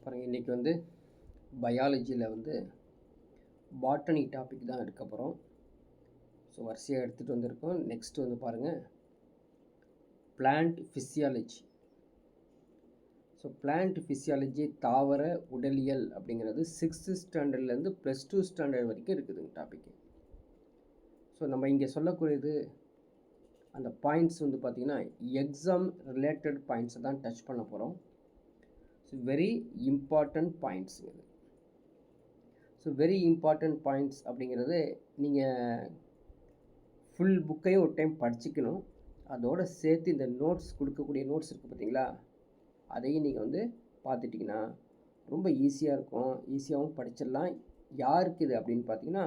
பாருங்கள், இன்றைக்கி வந்து பயாலஜியில் வந்து பாட்டனி டாபிக் தான் எடுக்க போகிறோம். ஸோ வரிசையாக எடுத்துகிட்டு வந்திருக்கோம். நெக்ஸ்ட்டு வந்து பாருங்கள், plant physiology. So plant physiology தாவர உடலியல் அப்படிங்கிறது 6th ஸ்டாண்டர்ட்லேருந்து +2 ஸ்டாண்டர்ட் வரைக்கும் இருக்குதுங்க டாப்பிக்கு. ஸோ நம்ம இங்கே சொல்லக்கூடியது அந்த பாயிண்ட்ஸ் வந்து பார்த்திங்கன்னா எக்ஸாம் ரிலேட்டட் பாயிண்ட்ஸை தான் டச் பண்ண போகிறோம். ஸோ வெரி இம்பார்ட்டண்ட் பாயிண்ட்ஸ் இது. ஸோ வெரி இம்பார்ட்டண்ட் பாயிண்ட்ஸ் அப்படிங்கிறது நீங்கள் ஃபுல் புக்கையும் ஒரு டைம் படிச்சுக்கணும். அதோடு சேர்த்து இந்த நோட்ஸ் கொடுக்கக்கூடிய நோட்ஸ் இருக்குது பார்த்தீங்களா, அதையும் நீங்கள் வந்து பார்த்துட்டிங்கன்னா ரொம்ப ஈஸியாக இருக்கும். ஈஸியாகவும் படிச்சிடலாம். யாருக்கு இது அப்படின்னு பார்த்தீங்கன்னா,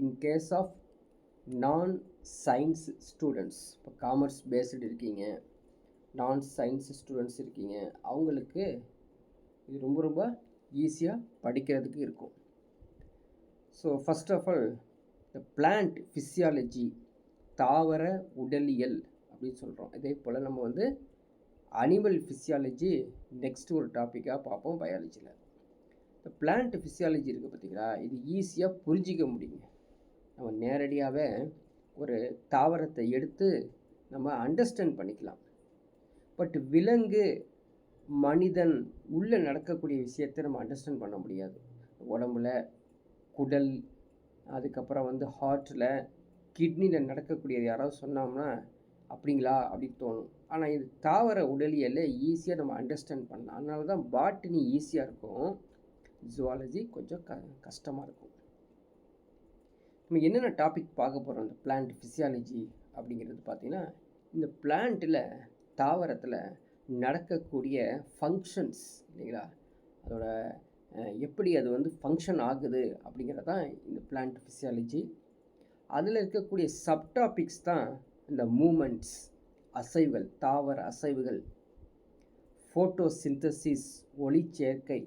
இன் கேஸ் ஆஃப் நான் சயின்ஸ் ஸ்டூடெண்ட்ஸ், இப்போ காமர்ஸ் பேஸ்டு இருக்கீங்க, நான் சயின்ஸ் ஸ்டூடெண்ட்ஸ் இருக்கீங்க, அவங்களுக்கு இது ரொம்ப ரொம்ப ஈஸியாக படிக்கிறதுக்கு இருக்கும். ஸோ ஃபஸ்ட் ஆஃப் ஆல் இந்த பிளான்ட் ஃபிசியாலஜி தாவர உடலியல் அப்படின்னு சொல்கிறோம். இதே போல் நம்ம வந்து அனிமல் ஃபிசியாலஜி நெக்ஸ்ட்டு ஒரு டாப்பிக்காக பார்ப்போம் பயாலஜியில். இந்த பிளான்ட் ஃபிசியாலஜி இருக்குது பார்த்தீங்களா, இது ஈஸியாக புரிஞ்சிக்க முடியுங்க. நம்ம நேரடியாகவே ஒரு தாவரத்தை எடுத்து நம்ம அண்டர்ஸ்டாண்ட் பண்ணிக்கலாம். பட் விலங்கு மனிதன் உள்ளே நடக்கக்கூடிய விஷயத்தை நம்ம அண்டர்ஸ்டாண்ட் பண்ண முடியாது. உடம்புல குடல், அதுக்கப்புறம் வந்து ஹார்ட்டில், கிட்னியில் நடக்கக்கூடியது யாராவது சொன்னோம்னா அப்படிங்களா அப்படின்னு தோணும். ஆனால் இது தாவர உடலியலில் ஈஸியாக நம்ம அண்டர்ஸ்டாண்ட் பண்ணலாம். அதனால தான் பாட்டனி ஈஸியாக இருக்கும், ஜுவாலஜி கொஞ்சம் கஷ்டமாக இருக்கும். நம்ம என்னென்ன டாபிக் பார்க்க போகிறோம் இந்த பிளான்ட் ஃபிசியாலஜி அப்படிங்கிறது பார்த்திங்கன்னா, இந்த பிளான்ட்டில் தாவரத்தில் நடக்கக்கூடிய ஃபங்க்ஷன்ஸ் இல்லைங்களா, அதோட எப்படி அது வந்து ஃபங்க்ஷன் ஆகுது அப்படிங்கிறது தான் இந்த பிளான்ட் ஃபிசியாலஜி. அதில் இருக்கக்கூடிய சப்டாபிக்ஸ் தான் இந்த மூமெண்ட்ஸ், அசைவுகள், தாவர அசைவுகள், ஃபோட்டோசிந்தசிஸ் ஒளிச்சேர்க்கை,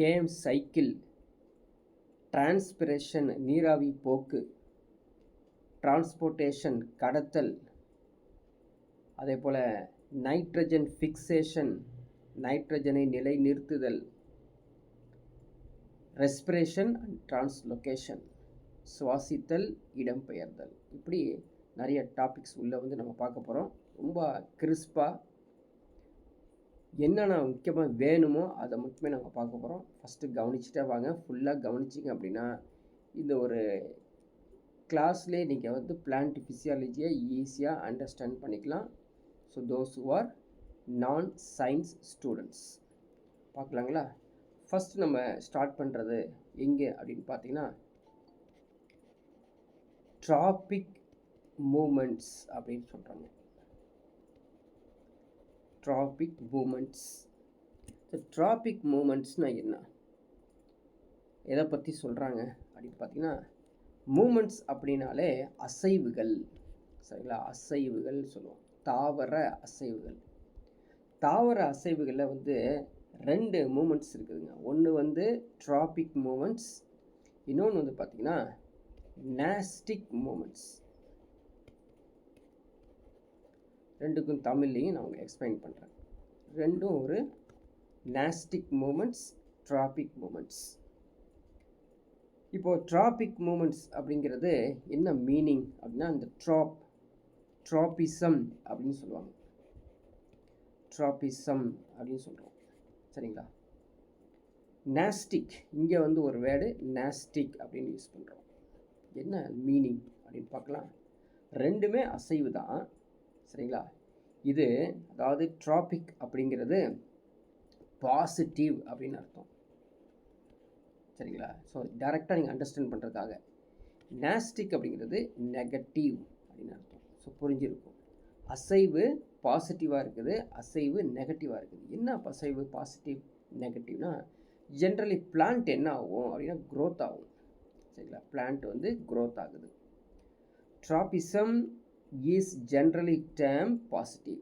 கேம் சைக்கிள், டிரான்ஸ்பிரேஷன் நீராவி போக்கு, டிரான்ஸ்போர்ட்டேஷன் கடத்தல், அதே போல் நைட்ரஜன் ஃபிக்சேஷன் நைட்ரஜனை நிலைநிறுத்துதல், ரெஸ்பிரேஷன் அண்ட் டிரான்ஸ்லொகேஷன் சுவாசித்தல் இடம்பெயர்தல், இப்படி நிறைய டாபிக்ஸ் உள்ளே வந்து நம்ம பார்க்க போகிறோம். ரொம்ப கிறிஸ்பாக என்னென்ன முக்கியமாக வேணுமோ அதை மட்டுமே நம்ம பார்க்க போகிறோம். ஃபஸ்ட்டு கவனிச்சுட்டே வாங்க. ஃபுல்லாக கவனிச்சிங்க அப்படின்னா இந்த ஒரு கிளாஸ்லேயே நீங்கள் வந்து பிளான்ட் ஃபிசியாலஜியை ஈஸியாக அண்டர்ஸ்டாண்ட் பண்ணிக்கலாம். ஸோ தோஸ் ஹூ ஆர் நான் சயின்ஸ் ஸ்டூடெண்ட்ஸ் பார்க்கலாங்களா. ஃபஸ்ட் நம்ம ஸ்டார்ட் பண்ணுறது எங்கே அப்படின்னு பார்த்தீங்கன்னா, ட்ராபிக் மூமெண்ட்ஸ் அப்படின்னு சொல்கிறாங்க. Traffic moments. ட்ராபிக் மூமெண்ட்ஸ்னால் என்ன, எதை பற்றி சொல்கிறாங்க அப்படின்னு பார்த்தீங்கன்னா, மூமெண்ட்ஸ் அப்படின்னாலே அசைவுகள், சரிங்களா, அசைவுகள் சொல்லுவோம். தாவர அசைவுகள். தாவர அசைவுகளில் வந்து 2 மூமெண்ட்ஸ் இருக்குதுங்க. ஒன்று வந்து ட்ராபிக் மூமெண்ட்ஸ், இன்னொன்று வந்து பார்த்திங்கன்னா நேஸ்டிக் மூமெண்ட்ஸ். ரெண்டுக்கும் தமிழ்லையும் நான் உங்களுக்கு எக்ஸ்பிளைன் பண்ணுறேன். ரெண்டும் ஒரு நேஸ்டிக் மூமெண்ட்ஸ், ட்ராபிக் மூமெண்ட்ஸ். இப்போது ட்ராபிக் மூமெண்ட்ஸ் அப்படிங்கிறது என்ன மீனிங் அப்படின்னா, இந்த ட்ராபிசம் அப்படின்னு சொல்லுவாங்க. ட்ராபிசம் அப்படின்னு சொல்கிறோம், சரிங்களா. நேஸ்டிக், இங்கே வந்து ஒரு வேர்டு நேஸ்டிக் அப்படின்னு யூஸ் பண்ணுறோம். என்ன மீனிங் அப்படின்னு பார்க்கலாம். ரெண்டுமே அசைவு தான், சரிங்களா. இது அதாவது ட்ராபிக் அப்படிங்கிறது பாசிட்டிவ் அப்படின்னு அர்த்தம், சரிங்களா. ஸோ டைரெக்டாக நீங்கள் அண்டர்ஸ்டாண்ட் பண்ணுறதுக்காக. நேஸ்டிக் அப்படிங்கிறது நெகட்டிவ் அப்படின்னு அர்த்தம். ஸோ புரிஞ்சிருக்கும். அசைவு பாசிட்டிவாக இருக்குது, அசைவு நெகட்டிவாக இருக்குது. என்ன அசைவு பாசிட்டிவ் நெகட்டிவ்னா, ஜென்ரலி பிளான்ட் என்ன ஆகும் அப்படின்னா க்ரோத் ஆகும், சரிங்களா. பிளான்ட் வந்து க்ரோத் ஆகுது. Tropism is generally termed positive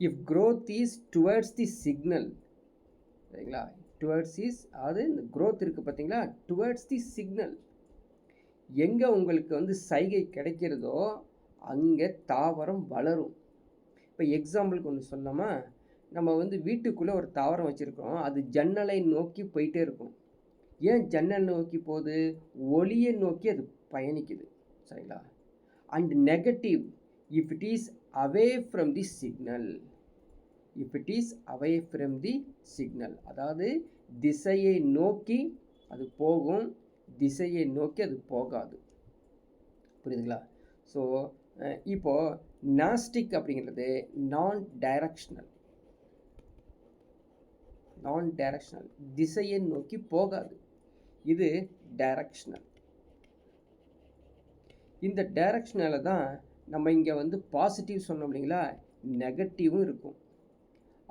if growth is towards the signal, சரிங்களா. டுவர்ட்ஸ் இஸ், அது இந்த growth இருக்குது பார்த்தீங்களா, டுவர்ட்ஸ் தி சிக்னல். எங்கே உங்களுக்கு வந்து சைகை கிடைக்கிறதோ அங்கே தாவரம் வளரும். இப்போ எக்ஸாம்பிளுக்கு ஒன்று சொல்லாமா, நம்ம வந்து வீட்டுக்குள்ளே ஒரு தாவரம் வச்சுருக்கோம், அது ஜன்னலை நோக்கி போயிட்டே இருக்கும். ஏன் ஜன்னல் நோக்கி போகுது? ஒளியை நோக்கி அது பயணிக்குது. சரிங்களா? And negative if it is away from the signal. If it is away from the signal, அதாவது திசையை நோக்கி அது போகும், திசையை நோக்கி அது போகாது. புரியுதுங்களா? ஸோ இப்போது நாஸ்டிக் அப்படிங்கிறது நான் டைரக்ஷனல். நான் டைரக்ஷனல், திசையை நோக்கி போகாது. இது டைரக்ஷனல். இந்த டைரக்ஷனால தான் நம்ம இங்கே வந்து பாசிட்டிவ் சொன்னோம் இல்லைங்களா, நெகட்டிவும் இருக்கும்.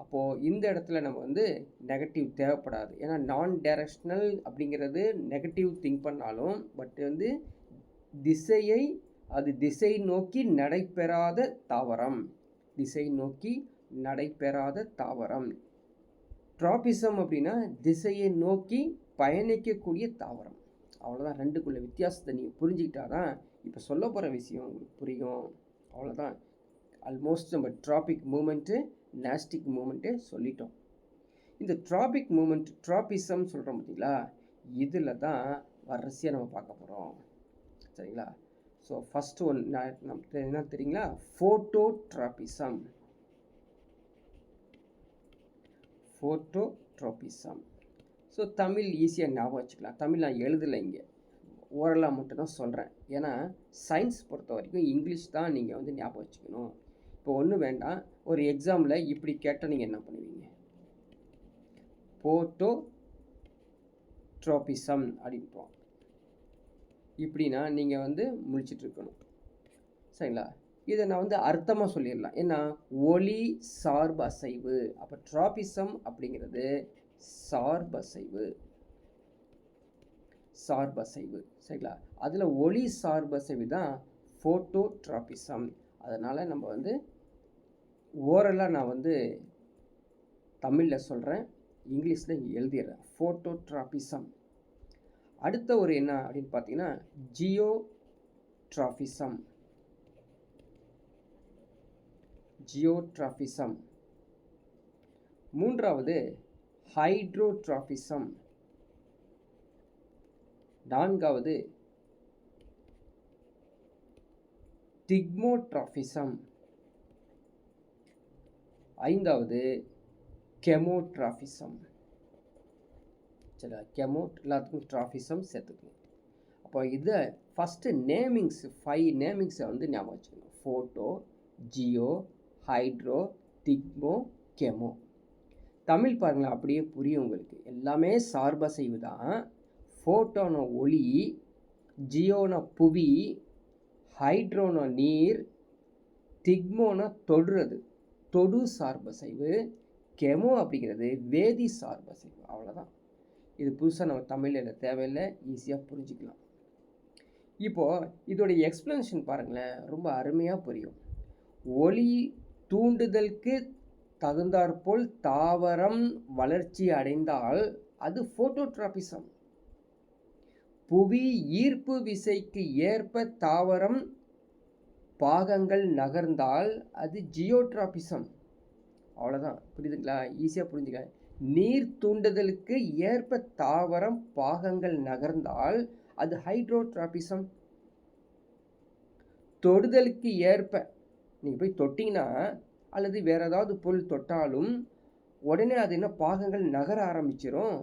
அப்போது இந்த இடத்துல நம்ம வந்து நெகட்டிவ் தேவைப்படாது. ஏன்னா நான் டைரக்ஷனல் அப்படிங்கிறது நெகட்டிவ் திங்க் பண்ணாலும், பட் வந்து திசையை அது திசை நோக்கி நடைபெறாத தாவரம். திசை நோக்கி நடைபெறாத தாவரம். ட்ராபிசம் அப்படின்னா திசையை நோக்கி பயணிக்கக்கூடிய தாவரம். அவ்வளோதான். ரெண்டுக்குள்ள வித்தியாசத்தை நீங்கள் புரிஞ்சுக்கிட்டா தான் இப்போ சொல்ல போகிற விஷயம் உங்களுக்கு புரியும். அவ்வளோதான். ஆல்மோஸ்ட் நம்ம ட்ராபிக் மூமெண்ட்டு, நாஸ்டிக் மூமெண்ட்டு சொல்லிட்டோம். இந்த ட்ராபிக் மூமெண்ட், ட்ராபிசம் சொல்கிறோம் பார்த்தீங்களா, இதில் தான் வரிசையாக நம்ம பார்க்க போகிறோம். சரிங்களா? ஸோ ஃபஸ்ட்டு ஒன் நமக்கு என்ன தெரியுங்களா, ஃபோட்டோட்ராபிசம். ஃபோட்டோட்ராபிசம். ஸோ தமிழ் ஈஸியாக ஞாபகம் வச்சுக்கலாம். தமிழ் நான் எழுதலை, இங்கே ஓரலாக மட்டும் தான் சொல்கிறேன். ஏன்னா சயின்ஸ் பொறுத்த வரைக்கும் இங்கிலீஷ் தான் நீங்கள் வந்து ஞாபகம் வச்சுக்கணும். இப்போ ஒன்றும் வேண்டாம், ஒரு எக்ஸாமில் இப்படி கேட்டால் நீங்கள் என்ன பண்ணுவீங்க? ஃபோட்டோட்ராபிசம் அப்படின்ப்போம். இப்படின்னா நீங்கள் வந்து முழிச்சிட்ருக்கணும். சரிங்களா? இதை நான் வந்து அர்த்தமாக சொல்லிடலாம். ஏன்னா ஒளி சார்பு அசைவு. அப்போ ட்ராபிசம் அப்படிங்கிறது சார்பசைவு. சார்பசைவு. சரிங்களா? அதில் ஒளி சார்பசைவு தான் ஃபோட்டோட்ராபிசம். அதனால் நம்ம வந்து ஓரலாக நான் வந்து தமிழில் சொல்கிறேன், இங்கிலீஷில் இங்கே எழுதிடுறேன். ஃபோட்டோட்ராபிசம். அடுத்த ஒரு என்ன அப்படின்னு பார்த்தீங்கன்னா ஜியோட்ராபிசம். ஜியோட்ராபிசம். மூன்றாவது ஹைட்ரோட்ராபிசம். நான்காவது டிக்மோட்ராபிசம். ஐந்தாவது கெமோட்ராபிசம். சரி, கெமோட் எல்லாத்துக்கும் ட்ராபிசம் சேர்த்துக்கணும். அப்போ இதை ஃபஸ்ட்டு நேமிங்ஸ் 5 நேமிங்ஸை வந்து ஞாபகம் வச்சுக்கணும். Photo, geo, hydro, thigmo, chemo. Tamil பாருங்களேன், அப்படியே புரியும் உங்களுக்கு. எல்லாமே சார்பசைவு தான். ஃபோட்டோனா ஒளி, ஜியோனா புவி, ஹைட்ரோனா நீர், டிக்மோனா தொடுறது, தொடு சார்பசைவு, கெமோ அப்படிங்கிறது வேதி சார்பசைவு. அவ்வளோதான். இது புதுசாக நம்ம தமிழில் தேவையில்லை, ஈஸியாக புரிஞ்சுக்கலாம். இப்போது இதோடைய எக்ஸ்ப்ளனேஷன் பாருங்களேன், ரொம்ப அருமையாக புரியும். ஒளி தூண்டுதலுக்கு தகுந்தாற்போல் தாவரம் வளர்ச்சி அடைந்தால் அது ஃபோட்டோட்ராபிசம். புவி ஈர்ப்பு விசைக்கு ஏற்ப தாவரம் பாகங்கள் நகர்ந்தால் அது ஜியோட்ராபிசம். அவ்வளோதான். புரியுதுங்களா? ஈஸியாக புரிஞ்சுக்க. நீர் தூண்டுதலுக்கு ஏற்ப தாவரம் பாகங்கள் நகர்ந்தால் அது ஹைட்ரோட்ராபிசம். தொடுதலுக்கு ஏற்ப நீங்கள் போய் தொட்டிங்கன்னா அல்லது வேறு ஏதாவது பொருள் தொட்டாலும் உடனே அது என்ன பாகங்கள் நகர ஆரம்பிச்சிடும்,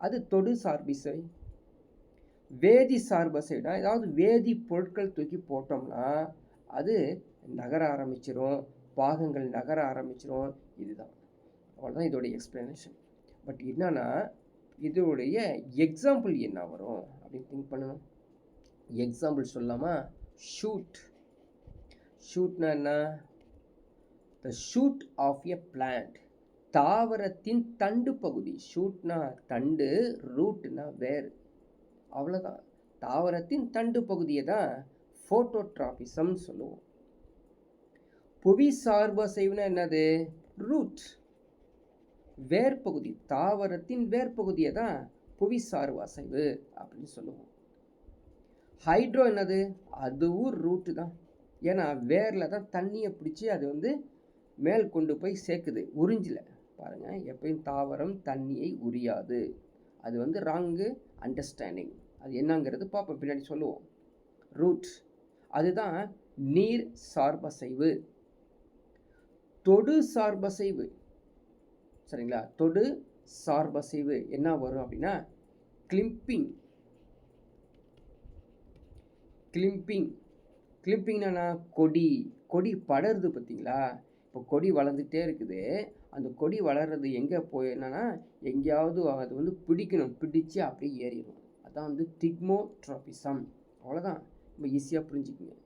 அது தொடு சார்பிசை. வேதி சார்பசைனா ஏதாவது வேதி பொருட்கள் தூக்கி போட்டோம்னா அது நகர ஆரம்பிச்சிடும், பாகங்கள் நகர ஆரம்பிச்சிடும். இதுதான், அவ்வளோதான் இதோடைய எக்ஸ்பிளனேஷன். பட் என்னன்னா இதோடைய எக்ஸாம்பிள் என்ன வரும் அப்படின்னு திங்க் பண்ணணும். எக்ஸாம்பிள் சொல்லாமா? ஷூட். ஷூட்னா என்ன? The shoot of a plant. தாவரத்தின் தண்டு பகுதி. ஷூட்னா தண்டு, ரூட்னா வேர். அவ்வளோதான். தாவரத்தின் தண்டு பகுதியை தான் ஃபோட்டோட்ராபிசம் சொல்லுவோம். புவி சார்பசைவுனா என்னது? ரூட், வேர் பகுதி. தாவரத்தின் வேர் பகுதியை தான் புவி சார்பு அசைவு அப்படின்னு சொல்லுவோம். ஹைட்ரோ என்னது? அதுவும் ரூட்டு தான். ஏன்னா வேரில் தான் தண்ணியை பிடிச்சி அது வந்து மேல் கொண்டு போய் சேர்க்குது, உறிஞ்சல. பாருங்கள், எப்பயும் தாவரம் தண்ணியை உரியாது. அது வந்து ராங்கு அண்டர்ஸ்டாண்டிங். அது என்னங்கிறது பார்ப்போம், பின்னாடி சொல்லுவோம். ரூட் அதுதான் நீர் சார்பசைவு. தொடு சார்பசைவு, சரிங்களா? தொடு சார்பசைவு என்ன வரும் அப்படின்னா கிளிம்பிங். கிளிம்பிங்னா கொடி படருது பார்த்தீங்களா? இப்போ கொடி வளர்ந்துட்டே இருக்குது. அந்த கொடி வளர்றது எங்கே போய் என்னன்னா எங்கேயாவது அது வந்து பிடிக்கணும், பிடிச்சு அப்படியே ஏறிடும். அதான் வந்து திக்மோட்ராபிசம். அவ்வளோதான், ரொம்ப ஈஸியாக புரிஞ்சுக்குங்க.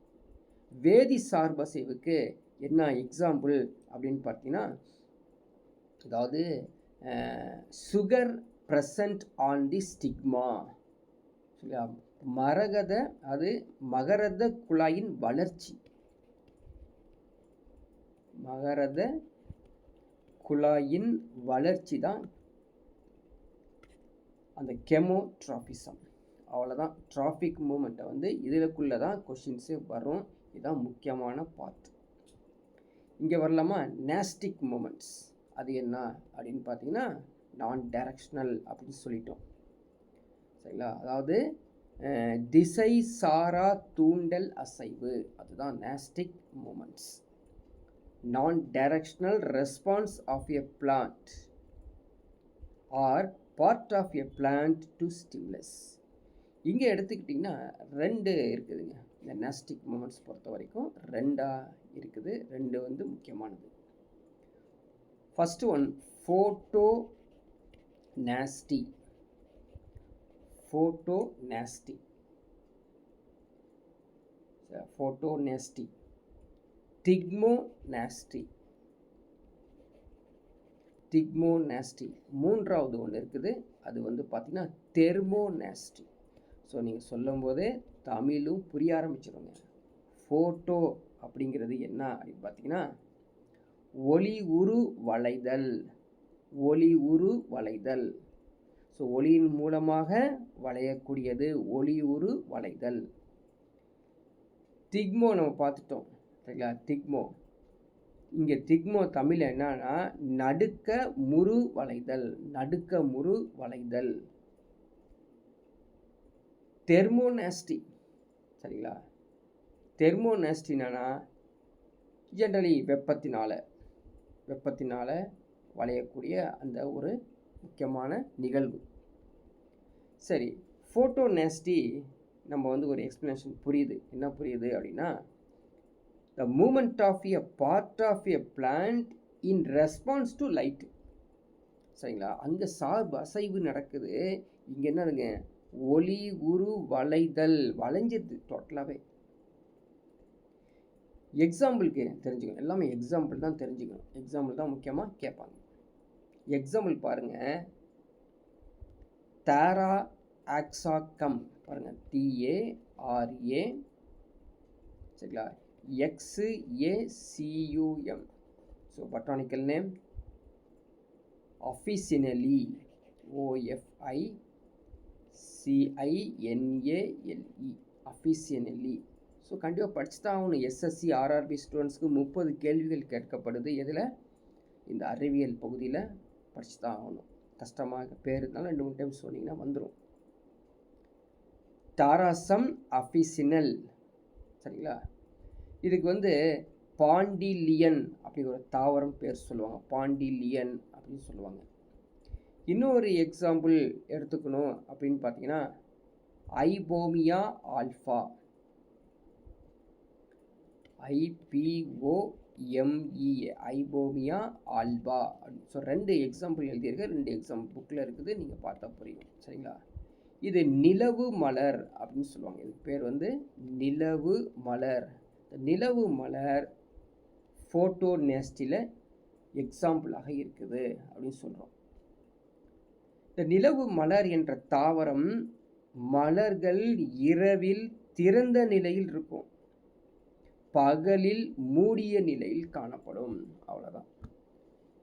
வேதி சார்பசைவுக்கு என்ன எக்ஸாம்பிள் அப்படின்னு பார்த்தீங்கன்னா, அதாவது sugar present on the stigma, சரியா? மகரத குழாயின் வளர்ச்சி, மகரத குழாயின் வளர்ச்சி தான் அந்த கெமோட்ராபிசம். அவ்வளோதான். டிராஃபிக் மூமெண்ட்டை வந்து இதுக்குள்ளே தான் கொஷின்ஸே வரும். இதுதான் முக்கியமான பார்ட். இங்கே வரலாமா? நேஸ்டிக் மூமெண்ட்ஸ் அது என்ன அப்படின்னு பார்த்தீங்கன்னா நான் டைரக்ஷனல் அப்படின்னு சொல்லிட்டோம், சரிங்களா? அதாவது திசை சாரா தூண்டல் அசைவு, அதுதான் nastic movements. Non directional response of a plant or part of a plant to stimulus. இங்கே எடுத்துக்கிட்டிங்கன்னா 2 இருக்குதுங்க. இந்த நேஸ்டிக் மூமெண்ட்ஸ் பொறுத்த வரைக்கும் 2 இருக்குது. 2 வந்து முக்கியமானது. First one photonasty. Thigmonasty. மூன்றாவது ஒன்று இருக்குது, அது வந்து பார்த்தீங்கன்னா தெர்மோநாஸ்டி. ஸோ நீங்கள் சொல்லும் போதே தமிழும் புரிய ஆரம்பிச்சிடுங்க. ஃபோட்டோ அப்படிங்கிறது என்ன அப்படின்னு பார்த்தீங்கன்னா ஒளி உரு வளைதல். ஸோ ஒளியின் மூலமாக வளையக்கூடியது ஒளி உரு வளைதல். திக்மோ நம்ம பார்த்துட்டோம், சரிங்களா? இங்கே திக்மோ தமிழ் என்னன்னா நடுக்க முறு வளைதல். தெர்மோநாஸ்டி, சரிங்களா? தெர்மோநாஸ்டினா ஜென்ரலி வெப்பத்தினால வளையக்கூடிய அந்த ஒரு முக்கியமான நிகழ்வு. சரி, ஃபோட்டோநாஸ்டி நம்ம வந்து ஒரு எக்ஸ்பிளனேஷன் புரியுது. என்ன புரியுது அப்படின்னா the movement of a part of a plant in response to light, சரிங்களா? அங்கே சார்பு அசைவு நடக்குது. இங்கே என்னதுங்க? ஒளி உரு வளைஞ்சிருது டோட்டலாகவே. எக்ஸாம்பிளுக்கு தெரிஞ்சுக்கணும், எல்லாமே எக்ஸாம்பிள் தான் தெரிஞ்சுக்கணும். எக்ஸாம்பிள் தான் முக்கியமாக கேட்பாங்க. எக்ஸாம்பிள் பாருங்கள், தாரா ஆக்சாகம் பாருங்கள், TARA, சரிங்களா? XACUM. So botanical name officinale, OFICINALE, officinale. So கண்டிப்பாக படிச்சு தான் ஆகணும். SSC RRB ஸ்டூடெண்ட்ஸ்க்கு 30 கேள்விகள் கேட்கப்படுது. எதில்? இந்த அறிவியல் பகுதியில் படிச்சு தான் ஆகணும். கஷ்டமாக பேர் இருந்தாலும் 2-3 டைம் சொன்னீங்கன்னா வந்துடும். டாராசம் அஃபிசினல், சரிங்களா? இதுக்கு வந்து பாண்டிலியன் அப்படி ஒரு தாவரம் பேர் சொல்லுவாங்க. பாண்டிலியன் அப்படின்னு சொல்லுவாங்க. இன்னொரு எக்ஸாம்பிள் எடுத்துக்கணும் அப்படின்னு பார்த்தீங்கன்னா Ipomoea alpha, IPOMEA, Ipomoea alba. So 2 example எழுதியிருக்க, 2 எக்ஸாம்பிள் புக்கில் இருக்குது, நீங்கள் பார்த்தா புரியும், சரிங்களா? இது நிலவு மலர் அப்படின்னு சொல்லுவாங்க. இதுக்கு பேர் வந்து நிலவு மலர். நிலவு மலர் ஃபோட்டோநேஸ்டியில் எக்ஸாம்பிளாக இருக்குது அப்படின்னு சொல்கிறோம். இந்த நிலவு மலர் என்ற தாவரம் மலர்கள் இரவில் திறந்த நிலையில் இருக்கும், பகலில் மூடிய நிலையில் காணப்படும். அவ்வளோதான்.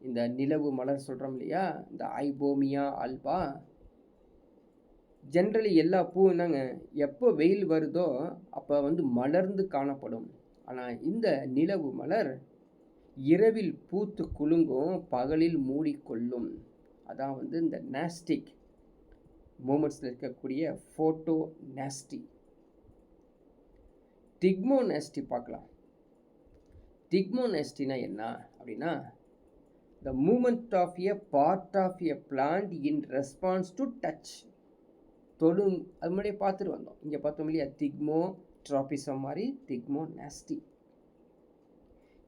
இந்த நிலவு மலர் சொல்கிறோம் இல்லையா, இந்த ஐபோமியா ஆல்பா, ஜென்ரலி எல்லா பூ என்னங்க எப்போ வெயில் வருதோ அப்போ வந்து மலர்ந்து காணப்படும். ஆனால் இந்த நிலவு மலர் இரவில் பூத்து குலுங்கும், பகலில் மூடிக்கொள்ளும். அதான் வந்து இந்த நாஸ்டிக் மூமெண்ட்ஸில் இருக்கக்கூடிய ஃபோட்டோ நாஸ்டி. டிக்மோ நாஸ்டி பார்க்கலாம். டிக்மோ நாஸ்டினா என்ன அப்படின்னா, the movement of a part of a plant in response to touch. தொடும், அது முன்னாடியே பார்த்துட்டு வந்தோம். இங்கே பார்த்தோம் இல்லையா, திக்மோ ட்ராபிசம் மாதிரி திக்மோ நாஸ்டி.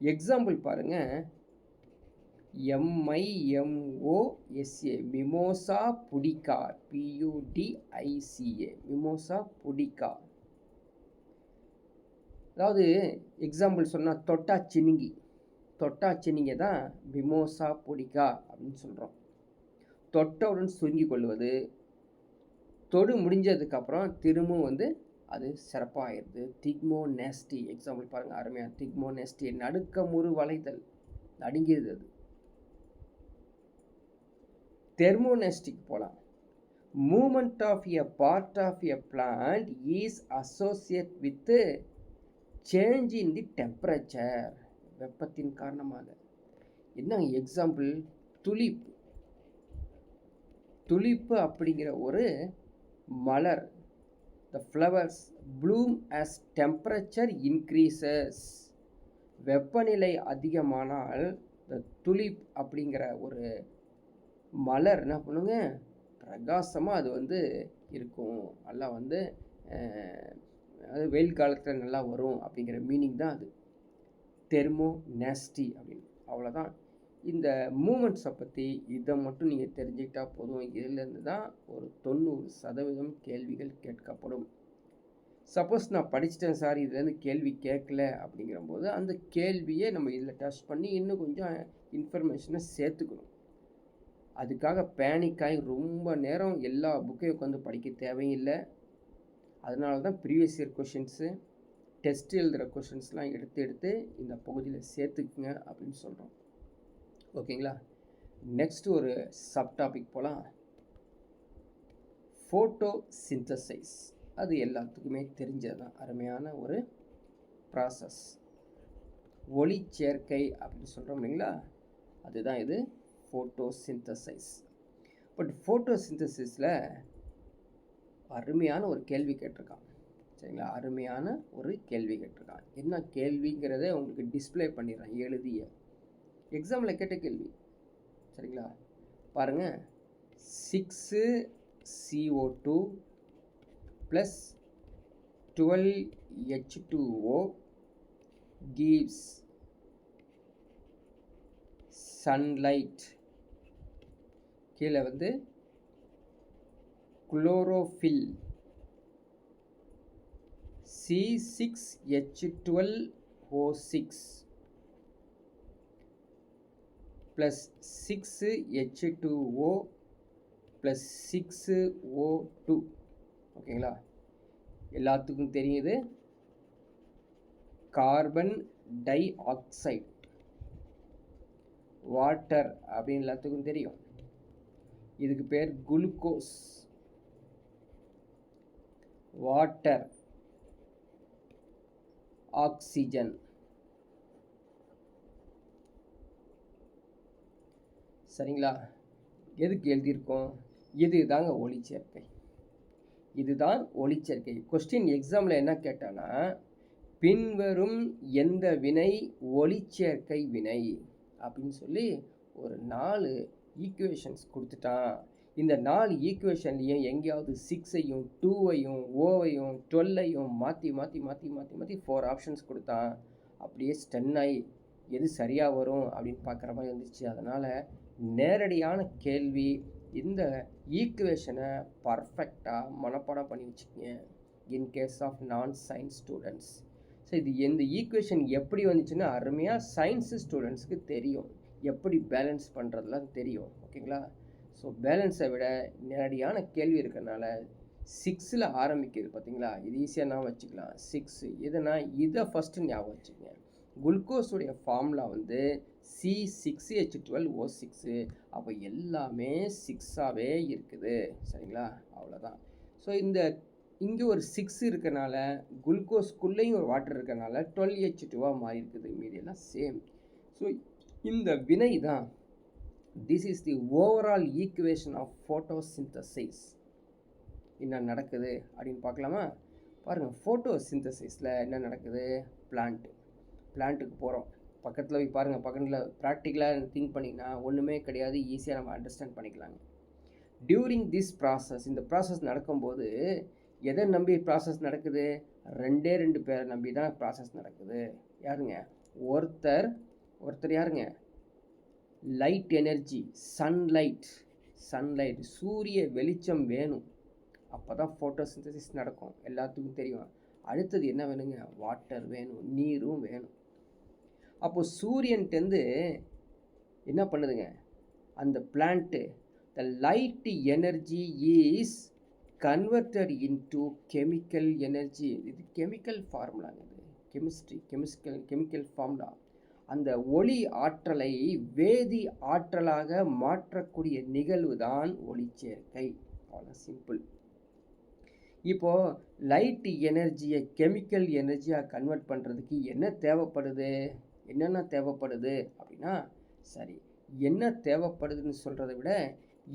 எக்ஸாம்பிள் பாருங்க, MIMOSA மிமோசா புடிகா, PUDICA மிமோசா புடிகா. அதாவது எக்ஸாம்பிள் சொன்னால் தொட்டா சினிங்கி, தொட்டா சினிங்க தான் மிமோசா புடிகா அப்படின்னு சொல்கிறோம். தொட்டவுடன் சுருங்கி கொள்வது, தொடு முடிஞ்சதுக்கப்புறம் திரும்பவும் வந்து அது சிறப்பாகிடுது. திக்மோ நேஸ்டி எக்ஸாம்பிள் பாருங்கள், அருமையாக திக்மோ நேஸ்டி. நடுக்கமுறு வளைதல், நடுங்கியது அது. தெர்மோநெஸ்டிக் போகலாம். Movement of a part of a plant is associate with change in the temperature. வெப்பத்தின் காரணமாக. என்ன எக்ஸாம்பிள், துலிப். துலிப்பு அப்படிங்கிற ஒரு மலர், the flowers bloom as temperature increases. வெப்பநிலை அதிகமானால் the tulip அப்படிங்கிற ஒரு மலர் என்ன பண்ணுங்க, பிரகாசமாக அது வந்து இருக்கும். நல்லா வந்து அது வெயில் காலத்தில் நல்லா வரும் அப்படிங்கிற மீனிங் தான் அது தெர்மோ நேஸ்டி அப்படின்னு. அவ்வளோதான். இந்த மூமெண்ட்ஸை பற்றி இதை மட்டும் நீங்கள் தெரிஞ்சுக்கிட்டால் போதும். இதிலேருந்து தான் ஒரு 90% கேள்விகள் கேட்கப்படும். சப்போஸ் நான் படிச்சிட்டேன் சார், இதுலேருந்து கேள்வி கேட்கல அப்படிங்கிறபோது அந்த கேள்வியை நம்ம இதில் டச் பண்ணி இன்னும் கொஞ்சம் இன்ஃபர்மேஷனை சேர்த்துக்கணும். அதுக்காக பேனிக்காய் ரொம்ப நேரம் எல்லா புக்கையும் உட்காந்து படிக்க தேவையில்லை. அதனால தான் ப்ரீவியஸ் இயர் கொஷின்ஸு, டெஸ்ட் எழுதுகிற கொஷின்ஸ்லாம் எடுத்து இந்த பகுதியில் சேர்த்துக்குங்க அப்படின்னு சொல்கிறோம். ஓகேங்களா. நெக்ஸ்ட் ஒரு சப் டாபிக் போகலாம். Photo synthesise. அது எல்லாத்துக்குமே தெரிஞ்சது தான், அருமையான ஒரு ப்ராசஸ். ஒளி சேர்க்கை அப்படின்னு சொல்கிறோம் இல்லைங்களா, அதுதான் இது ஃபோட்டோ சிந்தசைஸ். பட் ஃபோட்டோ சிந்தசிஸில் அருமையான ஒரு கேள்வி கேட்டிருக்கான். சரிங்களா, அருமையான ஒரு கேள்வி கேட்டிருக்கான். என்ன கேள்விங்கிறத உங்களுக்கு டிஸ்பிளே பண்ணிடுறேன் எழுதிய. எக்ஸாமில் கேட்ட கேள்வி. சரிங்களா, பாருங்கள். 6CO2 + 12H2O gives sunlight. கீழே வந்து குளோரோஃபில் C6H12O6 + 6H2O + 6O2. ஓகேங்களா, எல்லாத்துக்கும் தெரியுது கார்பன் டை ஆக்சைடு, வாட்டர் அப்படின்னு எல்லாத்துக்கும் தெரியும். இதுக்கு பேர் குளுக்கோஸ். Water, oxygen. சரிங்களா, எதுக்கு எழுதியிருக்கோம்? இதுதாங்க ஒளிச்சேர்க்கை. இதுதான் ஒளிச்சேர்க்கை. கொஸ்டின் எக்ஸாமில் என்ன கேட்டானா, பின்வரும் எந்த வினை ஒளிச்சேர்க்கை வினை அப்படின்னு சொல்லி ஒரு 4 ஈக்குவேஷன்ஸ் கொடுத்துட்டான். இந்த 4 ஈக்குவேஷன்லையும் எங்கேயாவது 6ஐயும் 2ஐயும் ஓவையும் 12ஐயும் மாற்றி 4 ஆப்ஷன்ஸ் கொடுத்தான். அப்படியே ஸ்டன் ஆகி எது சரியாக வரும் அப்படின்னு பார்க்குற மாதிரி வந்துச்சு. அதனால் நேரடியான கேள்வி, இந்த ஈக்குவேஷனை பர்ஃபெக்டாக மனப்பாடம் பண்ணி வச்சுக்கோங்க இன்கேஸ் ஆஃப் நான் சயின்ஸ் ஸ்டூடெண்ட்ஸ். ஸோ இது இந்த ஈக்குவேஷன் எப்படி வந்துச்சுன்னா அருமையாக சயின்ஸு ஸ்டூடெண்ட்ஸ்க்கு தெரியும், எப்படி பேலன்ஸ் பண்ணுறதுலாம் தெரியும். ஓகேங்களா. ஸோ பேலன்ஸை விட நேரடியான கேள்வி இருக்கிறதுனால 6ல் ஆரம்பிக்குது பார்த்தீங்களா, இது ஈஸியாக நான் வச்சுக்கலாம். 6 எதுனா இதை ஃபஸ்ட்டு ஞாபகம் வச்சுக்கோங்க. குளுக்கோஸுடைய ஃபார்முலா வந்து C6H12O6. அப்போ எல்லாமே 6ஆகவே இருக்குது. சரிங்களா, அவ்வளோதான். ஸோ இங்கே ஒரு 6 இருக்கனால குளுக்கோஸ்குள்ளேயும் ஒரு வாட்டர் இருக்கனால 12H2ஆக மாறி இருக்குது. மீதியெல்லாம் சேம். ஸோ இந்த வினை தான் this is the overall equation of photosynthesis. என்ன நடக்குது அப்படின்னு பார்க்கலாமா? பாருங்கள், ஃபோட்டோசிந்தசிஸில் என்ன நடக்குது? பிளான்ட்டுக்கு போகிறோம். பக்கத்தில் போய் பாருங்கள், பக்கத்தில் ப்ராக்டிக்கலாக திங்க் பண்ணிங்கன்னா ஒன்றுமே கிடையாது, ஈஸியாக நம்ம அண்டர்ஸ்டாண்ட் பண்ணிக்கலாங்க. டியூரிங் திஸ் ப்ராசஸ், இந்த ப்ராசஸ் நடக்கும்போது எதை நம்பி ப்ராசஸ் நடக்குது? ரெண்டு பேரை நம்பி தான் ப்ராசஸ் நடக்குது. யாருங்க? ஒருத்தர் யாருங்க? லைட் எனர்ஜி, சன்லைட், சூரிய வெளிச்சம் வேணும். அப்போ தான் ஃபோட்டோசிந்தசிஸ் நடக்கும், எல்லாத்துக்கும் தெரியும். அடுத்தது என்ன வேணுங்க? வாட்டர் வேணும், நீரும் வேணும். அப்போது சூரியன்ட்டேருந்து என்ன பண்ணுதுங்க அந்த plant? The light energy is converted into chemical energy. இது கெமிக்கல் ஃபார்முலாங்க, இது கெமிக்கல் ஃபார்முலா. அந்த ஒளி ஆற்றலை வேதி ஆற்றலாக மாற்றக்கூடிய நிகழ்வு தான் ஒளிச்சேர்க்கை. அவ்வளோ சிம்பிள். இப்போது லைட் எனர்ஜியை கெமிக்கல் எனர்ஜியாக கன்வெர்ட் பண்ணுறதுக்கு என்னென்ன தேவைப்படுது அப்படின்னா, சரி, என்ன தேவைப்படுதுன்னு சொல்கிறத விட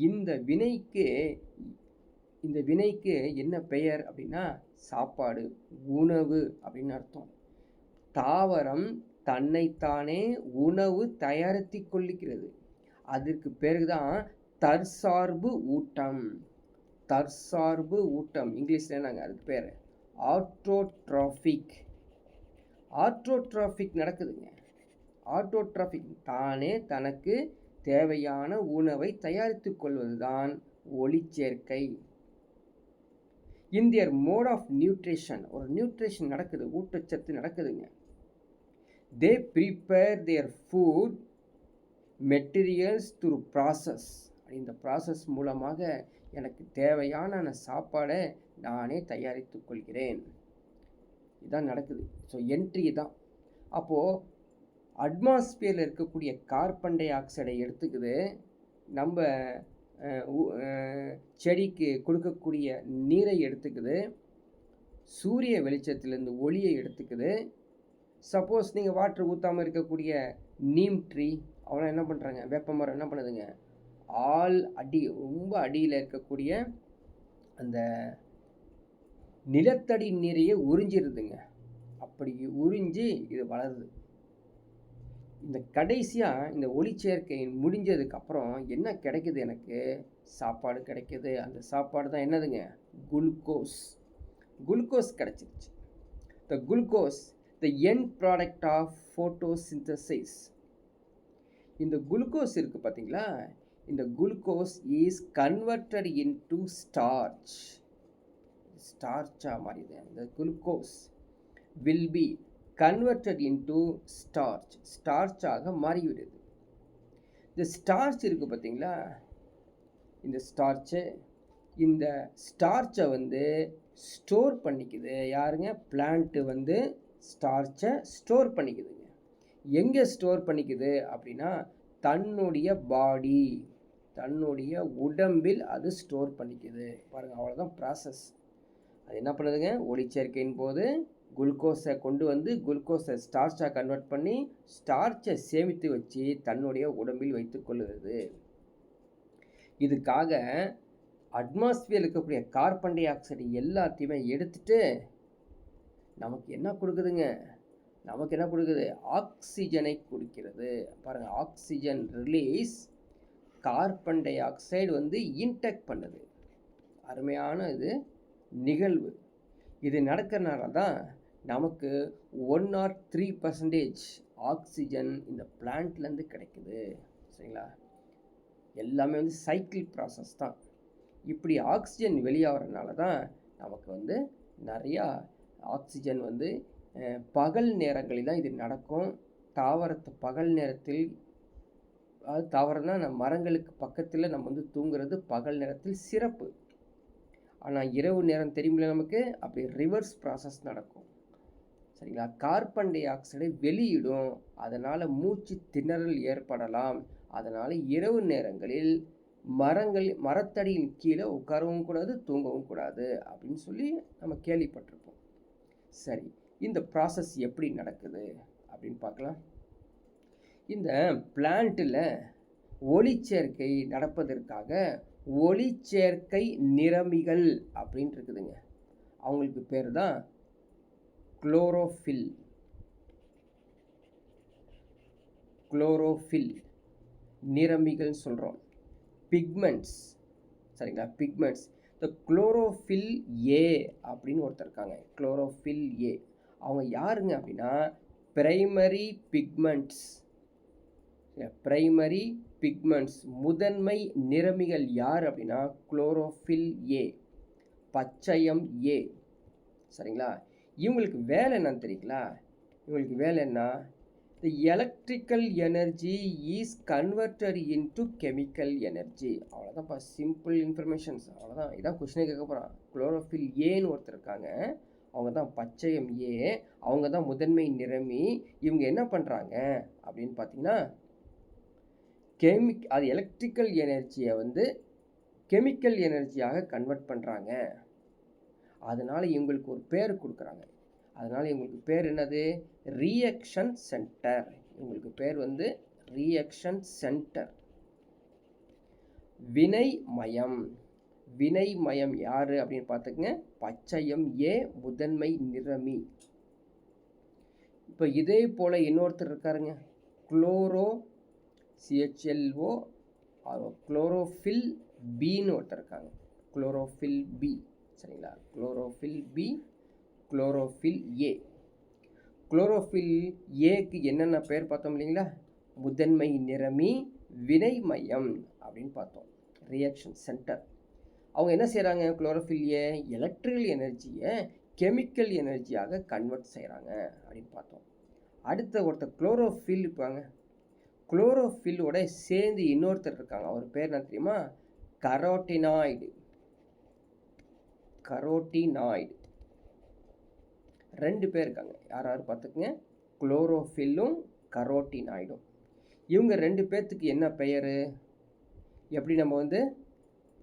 இந்த வினைக்கு என்ன பெயர் அப்படின்னா சாப்பாடு, உணவு அப்படின்னு அர்த்தம். தாவரம் தன்னைத்தானே உணவு தயாரித்து கொள்ளிக்கிறது. அதற்கு பேருக்கு தான் தற்சார்பு ஊட்டம். இங்கிலீஷில் என்னங்க அதுக்கு பேர்? ஆட்டோட்ராஃபிக் நடக்குதுங்க. ஆட்டோட்ராஃபிக் தானே தனக்கு தேவையான உணவை தயாரித்து கொள்வது தான் ஒளிச்சேர்க்கை. In their mode of nutrition, ஒரு நியூட்ரிஷன் நடக்குது, ஊட்டச்சத்து நடக்குதுங்க. They prepare their food materials through process. இந்த ப்ராசஸ் மூலமாக எனக்கு தேவையான சாப்பாடை நானே தயாரித்து கொள்கிறேன். இதுதான் நடக்குது. ஸோ என்ட்ரி தான். அப்போது அட்மாஸ்பியரில் இருக்கக்கூடிய கார்பன் டை ஆக்சைடை எடுத்துக்குது, நம்ம செடிக்கு கொடுக்கக்கூடிய நீரை எடுத்துக்குது, சூரிய வெளிச்சத்திலேருந்து ஒளியை எடுத்துக்குது. சப்போஸ் நீங்கள் வாட்டர் ஊற்றாமல் இருக்கக்கூடிய நீம் ட்ரீ அவெல்லாம் என்ன பண்ணுறாங்க? வேப்ப மரம் என்ன பண்ணுதுங்க? ரொம்ப அடியில் இருக்கக்கூடிய அந்த நிலத்தடி நீரையே உறிஞ்சிருதுங்க. அப்படி உறிஞ்சி இது வளருது. இந்த கடைசியாக இந்த ஒளிச்சேர்க்கை முடிஞ்சதுக்கப்புறம் என்ன கிடைக்குது? எனக்கு சாப்பாடு கிடைக்குது. அந்த சாப்பாடு தான் என்னதுங்க? குளுக்கோஸ் கிடைச்சிருச்சு. The glucose the end product of photosynthesis. இந்த குளுக்கோஸ் இருக்குது பார்த்தீங்களா? இந்த குளுக்கோஸ் இஸ் கன்வெர்டட் இன்டு ஸ்டார்ச்சாக மாறிது. இந்த glucose will be converted into ஸ்டார்ச்சாக மாறிவிடுது. இந்த ஸ்டார்ச் இருக்குது பார்த்தீங்களா? இந்த ஸ்டார்ச்சை ஸ்டோர் பண்ணிக்குது. யாருங்க? பிளான்ட்டு ஸ்டார்ச்சை ஸ்டோர் பண்ணிக்குதுங்க. எங்கே ஸ்டோர் பண்ணிக்குது அப்படின்னா தன்னுடைய உடம்பில் அது ஸ்டோர் பண்ணிக்குது. பாருங்கள், அவ்வளோதான் ப்ராசஸ். அது என்ன பண்ணுதுங்க? ஒளிச்சேர்க்கையின் போது குளுக்கோஸை கொண்டு குளுக்கோஸை ஸ்டார்ச்சாக கன்வெர்ட் பண்ணி ஸ்டார்ச்சை சேமித்து வச்சு தன்னுடைய உடம்பில் வைத்து கொள்ளுகிறது. இதுக்காக அட்மாஸ்பியரில் இருக்கக்கூடிய கார்பன் டை ஆக்சைடு எல்லாத்தையுமே எடுத்துட்டு நமக்கு என்ன கொடுக்குதுங்க? ஆக்சிஜனை கொடுக்கிறது. பாருங்கள், oxygen release, carbon dioxide intake பண்ணுது. அருமையான இது நிகழ்வு. இது நடக்கிறனால தான் நமக்கு 1 or 3% ஆக்சிஜன் இந்த பிளான்ட்லேருந்து கிடைக்குது. சரிங்களா? எல்லாமே சைக்கிள் ப்ராசஸ் தான். இப்படி ஆக்சிஜன் வெளியாகிறதுனால தான் நமக்கு நிறையா ஆக்சிஜன் பகல் நேரங்களில் தான் இது நடக்கும். பகல் நேரத்தில், அதாவது தாவரம்னா நம்ம மரங்களுக்கு பக்கத்தில் நம்ம தூங்குறது பகல் நேரத்தில் சிறப்பு. ஆனால் இரவு நேரம் தெரியுமில்ல நமக்கு, அப்படி ரிவர்ஸ் ப்ராசஸ் நடக்கும். சரிங்களா? கார்பன் டை ஆக்சைடை வெளியிடும். அதனால் மூச்சு திணறல் ஏற்படலாம். அதனால் இரவு நேரங்களில் மரத்தடியின் கீழே உட்காரவும் கூடாது, தூங்கவும் கூடாது அப்படின்னு சொல்லி நம்ம கேள்விப்பட்டிருப்போம். சரி, இந்த ப்ராசஸ் எப்படி நடக்குது அப்படின்னு பார்க்கலாம். இந்த பிளான்ட்டில் ஒளிச்சேர்க்கை நடப்பதற்காக ஒளிச்சேர்க்கை நிறமிகள் அப்படின்னு இருக்குதுங்க. அவங்களுக்கு பேர் தான் குளோரோஃபில். குளோரோஃபில் நிறமிகள் சொல்கிறோம். பிக்மெண்ட்ஸ், சரிங்களா, பிக்மெண்ட்ஸ். இந்த குளோரோஃபில் ஏ அப்படின்னு ஒருத்தர் இருக்காங்க. குளோரோஃபில் ஏ அவங்க யாருங்க அப்படின்னா பிரைமரி பிக்மெண்ட்ஸ். பிரைமரி பிக்மெண்ட்ஸ் முதன்மை நிறமிகள் யார் அப்படின்னா குளோரோஃபில் ஏ, பச்சையம் ஏ. சரிங்களா, இவங்களுக்கு வேலை என்னன்னு தெரியுங்களா? இவங்களுக்கு வேலை என்ன? The electrical energy is converted into chemical energy. அவ்வளோதான்ப்பா, சிம்பிள் இன்ஃபர்மேஷன்ஸ், அவ்வளோதான். இதான் கொஸ்டினே கேட்க போகிறான். குளோரோஃபில் ஏன்னு ஒருத்தர் இருக்காங்க, அவங்க தான் பச்சையம் ஏ, அவங்க தான் முதன்மை நிறமி. இவங்க என்ன பண்ணுறாங்க அப்படின்னு பார்த்தீங்கன்னா அது எலக்ட்ரிக்கல் எனர்ஜியை வந்து கெமிக்கல் எனர்ஜியாக கன்வெர்ட் பண்ணுறாங்க. அதனால் இவங்களுக்கு ஒரு பேர் கொடுக்குறாங்க. அதனால் இவங்களுக்கு பேர் என்னது? Reaction centre. இவங்களுக்கு பேர் வந்து ரியாக்ஷன் சென்டர். வினை மயம். வினை மயம் யார் அப்படின்னு பார்த்துக்கங்க, பச்சையம் ஏ, முதன்மை நிறமி. இப்போ இதே போல் இன்னொருத்தர் இருக்காருங்க, குளோரோ CHLO குளோரோஃபில் பின்னு ஒருத்தர் இருக்காங்க. குளோரோஃபில் பி, சரிங்களா, chlorophyll B, chlorophyll A. Chlorophyll ஏக்கு என்னென்ன பேர் பார்த்தோம் இல்லைங்களா? முதன்மை நிறமி, வினை மையம் அப்படின்னு பார்த்தோம், ரியாக்ஷன் சென்டர். அவங்க என்ன செய்கிறாங்க? குளோரோஃபில் ஏ எலக்ட்ரிக்கல் எனர்ஜியை கெமிக்கல் எனர்ஜியாக கன்வெர்ட் செய்கிறாங்க அப்படின்னு பார்த்தோம். அடுத்த ஒருத்தர் குளோரோஃபில் இருப்பாங்க. குளோரோஃபில்லோட சேர்ந்து இன்னொருத்தர் இருக்காங்க, அவர் பேர் என்ன தெரியுமா? கரோட்டினாய்டு. கரோட்டினாய்டு ரெண்டு பேர் இருக்காங்க. யார் யார் பார்த்துக்குங்க, குளோரோஃபில்லும் கரோட்டினாய்டும். இவங்க ரெண்டு பேர்த்துக்கு என்ன பெயர்? எப்படி நம்ம வந்து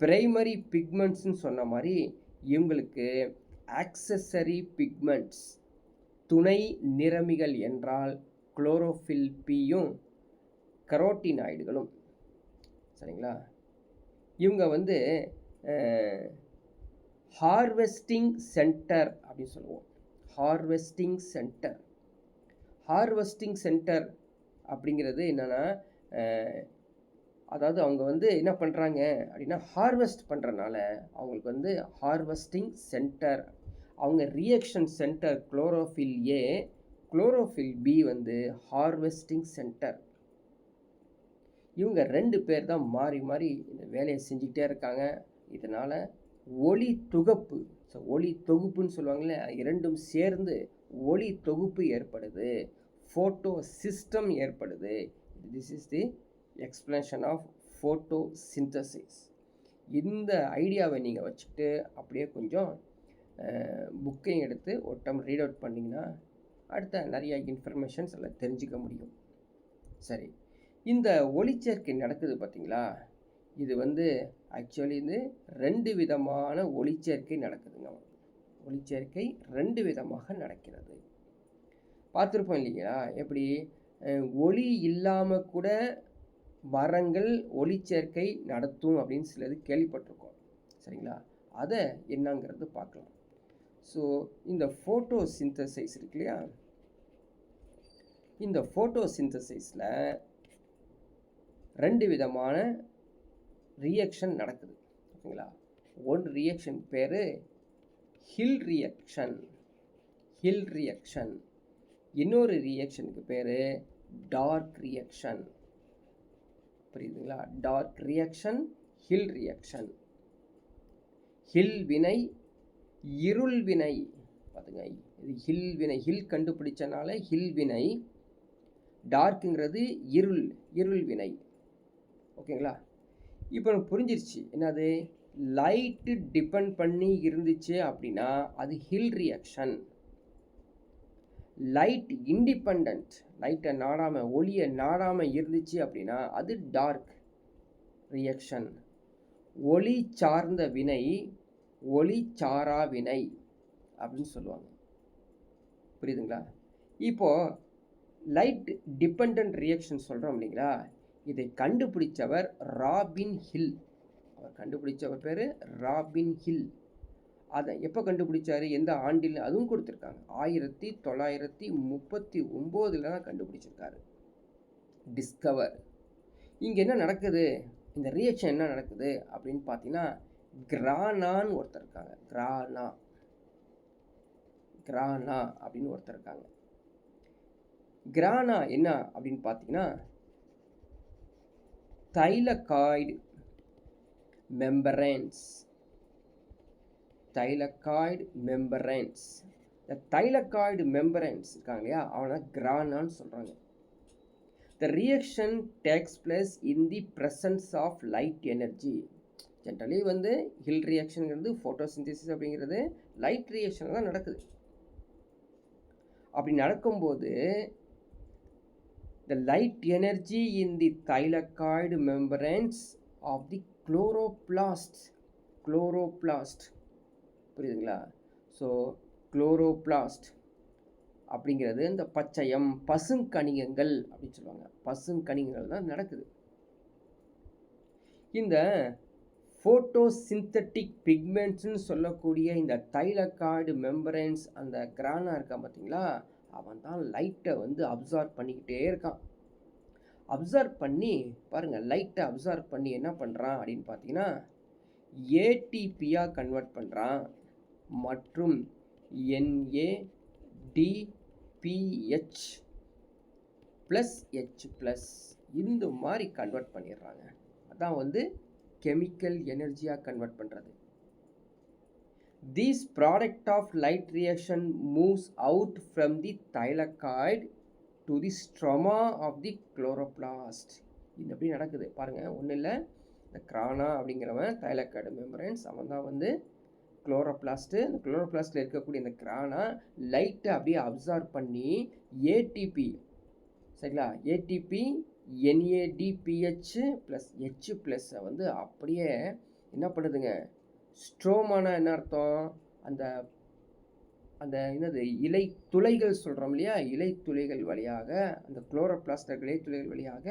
பிரைமரி பிக்மெண்ட்ஸ்னு சொன்ன மாதிரி இவங்களுக்கு ஆக்சஸரி பிக்மெண்ட்ஸ், துணை நிறமிகள் என்றால் குளோரோஃபில் பியும் கரோட்டினாய்டுகளும். சரிங்களா, இவங்க வந்து ஹார்வெஸ்டிங் சென்டர் அப்படின்னு சொல்லுவோம். Harvesting centre. ஹார்வெஸ்டிங் சென்டர் அப்படிங்கிறது என்னென்னா, அதாவது அவங்க வந்து என்ன பண்ணுறாங்க அப்படின்னா ஹார்வெஸ்ட் பண்ணுறனால அவங்களுக்கு வந்து ஹார்வெஸ்டிங் சென்டர். அவங்க reaction centre chlorophyll A, chlorophyll B வந்து ஹார்வெஸ்டிங் சென்டர். இவங்க ரெண்டு பேர் தான் மாறி மாறி இந்த வேலையை செஞ்சுக்கிட்டே இருக்காங்க. இதனால் ஒளி தொகுப்பு, ஒளி தொகுப்புன்னு சொல்லுவாங்களே, இரண்டும் சேர்ந்து ஒளி தொகுப்பு ஏற்படுது, ஃபோட்டோ சிஸ்டம் ஏற்படுது. This is the explanation of photosynthesis. இந்த ஐடியாவை நீங்கள் வச்சுக்கிட்டு அப்படியே கொஞ்சம் புக்கையும் எடுத்து ஒரு டைம் ரீட் அவுட் பண்ணிங்கன்னா அடுத்த நிறைய இன்ஃபர்மேஷன்ஸ் எல்லாம் தெரிஞ்சுக்க முடியும். சரி, இந்த ஒளிச்சேர்க்கை நடக்குது பார்த்தீங்களா? இது வந்து ஆக்சுவலி இது ரெண்டு விதமான ஒளிச்சேர்க்கை நடக்குதுங்க. ஒளிச்சேர்க்கை ரெண்டு விதமாக நடக்கிறது. பார்த்துருப்போம் இல்லைங்களா? எப்படி ஒளி இல்லாமல் கூட மரங்கள் ஒளிச்சேர்க்கை நடத்தும் அப்படின்னு சிலது கேள்விப்பட்டிருக்கோம். சரிங்களா, அதை என்னங்கிறது பார்க்கலாம். ஸோ இந்த ஃபோட்டோ சிந்தசைஸ் இருக்கு இல்லையா? இந்த ஃபோட்டோ சிந்தசைஸில் ரெண்டு விதமான ரியாக்ஷன் நடக்குது. ஓகேங்களா, ஒன் ரியாக்ஷன் பேர் ஹில் ரியாக்ஷன். Hill reaction. இன்னொரு ரியாக்ஷனுக்கு பேர் டார்க் ரியாக்ஷன். புரியுதுங்களா? Dark reaction, Hill reaction. Hill வினை, இருள் வினை. பார்த்துங்க, இது ஹில் வினை. ஹில் கண்டுபிடிச்சனால ஹில் வினை. டார்க்குங்கிறது இருள், இருள் வினை. ஓகேங்களா, இப்போ எனக்கு புரிஞ்சிருச்சு. என்னது? லைட்டு டிபெண்ட் பண்ணி இருந்துச்சு அப்படின்னா அது ஹில் ரியாக்ஷன். லைட் இண்டிபெண்ட், லைட்டை நாடாமல், ஒளியை நாடாமல் இருந்துச்சு அப்படின்னா அது டார்க் ரியாக்ஷன். ஒளி சார்ந்த வினை ஒளி சாரா வினை அப்படின்னு சொல்லுவாங்க. புரியுதுங்களா? இப்போது லைட் டிபெண்டன்ட் ரியாக்ஷன் சொல்கிறோம் இல்லைங்களா, இதை கண்டுபிடிச்சவர் ராபின் ஹில். அவர் கண்டுபிடிச்சவர் பேர் ராபின் ஹில். அதை எப்போ கண்டுபிடிச்சாரு, எந்த ஆண்டில், அதுவும் கொடுத்துருக்காங்க. 1939 தான் கண்டுபிடிச்சிருக்காரு. டிஸ்கவர். இங்கே என்ன நடக்குது, இந்த ரியாக்ஷன் என்ன நடக்குது அப்படின்னு பார்த்தீங்கன்னா, கிரானான்னு ஒருத்தர் இருக்காங்க. கிரானா அப்படின்னு ஒருத்தர் இருக்காங்க. கிரானா என்ன அப்படின்னு பார்த்தீங்கன்னா, தைலகாய்டு மெம்பரேன்ஸ். Thylakoid membranes. இந்த தைலகாய்டு மெம்பரேன்ஸ் இருக்காங்க இல்லையா, அவனை கிரானான்னு சொல்கிறாங்க. The reaction takes place in the presence of light energy. Generally வந்து ஹில் ரியாக்ஷனுங்கிறது ஃபோட்டோசிந்தசிஸ் அப்படிங்கிறது லைட் ரியாக்ஷன் தான் நடக்குது. அப்படி நடக்கும்போது the light energy in the thylakoid membranes of the chloroplast. புரியுதுங்களா? ஸோ குளோரோபிளாஸ்ட் அப்படிங்கிறது இந்த பச்சையம் பசுங்கணிகங்கள் அப்படின்னு சொல்லுவாங்க. பசுங்கணிகங்கள் தான் நடக்குது. இந்த ஃபோட்டோசிந்தட்டிக் பிக்மெண்ட்ஸ்னு சொல்லக்கூடிய இந்த தைலகாய்டு மெம்பரன்ஸ், அந்த கிரானா இருக்கான் பார்த்தீங்களா, அவன் தான் லைட்டை வந்து அப்சார்ப் பண்ணிக்கிட்டே இருக்கான். அப்சார்ப் பண்ணி பாருங்கள், லைட்டை அப்சார்ப் பண்ணி என்ன பண்ணுறான் அப்படின்னு பார்த்தீங்கன்னா, ஏடிபியாக கன்வெர்ட் பண்ணுறான் மற்றும் NADPH ப்ளஸ் H ப்ளஸ் இந்த மாதிரி கன்வெர்ட் பண்ணிடுறாங்க. அதான் வந்து கெமிக்கல் எனர்ஜியாக கன்வெர்ட் பண்ணுறது. This product of light reaction moves out from the thylakoid to the stroma of the chloroplast. இது எப்படி நடக்குது பாருங்கள். ஒன்றும் இல்லை, இந்த கிரானா அப்படிங்கிறவன் தைலகாய்டு மெம்பரன்ஸ், அவன் தான் வந்து குளோரோபிளாஸ்ட்டு. இந்த குளோரோபிளாஸ்ட்டில் இருக்கக்கூடிய இந்த கிரானா லைட்டை அப்படியே அப்சார்ப் பண்ணி ஏடிபி, சரிங்களா, ஏடிபி NADPH ப்ளஸ் H ப்ளஸ்ஸை வந்து அப்படியே என்ன பண்ணுதுங்க, ஸ்ட்ரோமானா என்ன அர்த்தம், அந்த அந்த என்னது இலை துளைகள் சொல்கிறோம் இல்லையா, இலை துளைகள் வழியாக, அந்த குளோரோபிளாஸ்ட் இலை துளைகள் வழியாக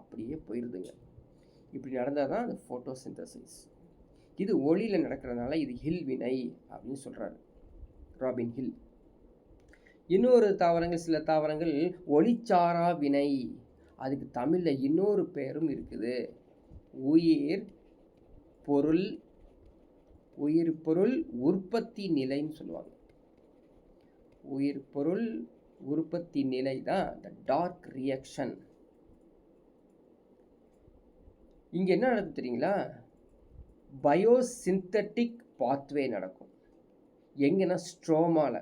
அப்படியே போயிடுதுங்க. இப்படி நடந்தால் தான் அந்த ஃபோட்டோசிந்தசிஸ். இது ஒளியில் நடக்கிறதுனால இது ஹில் வினை அப்படின்னு சொல்கிறாரு ராபின் ஹில். இன்னொரு தாவரங்கள், சில தாவரங்கள் ஒளிச்சாரா வினை, அதுக்கு தமிழில் இன்னொரு பேரும் இருக்குது, உயிர் பொருள் உற்பத்தி நிலைன்னு சொல்லுவாங்க. உயிர் பொருள் உற்பத்தி நிலை தான் இந்த டார்க் ரியாக்ஷன். இங்கே என்ன நடக்குது தெரியுங்களா, பயோசிந்தட்டிக் பாத்வே நடக்கும். எங்கன்னா ஸ்ட்ரோமால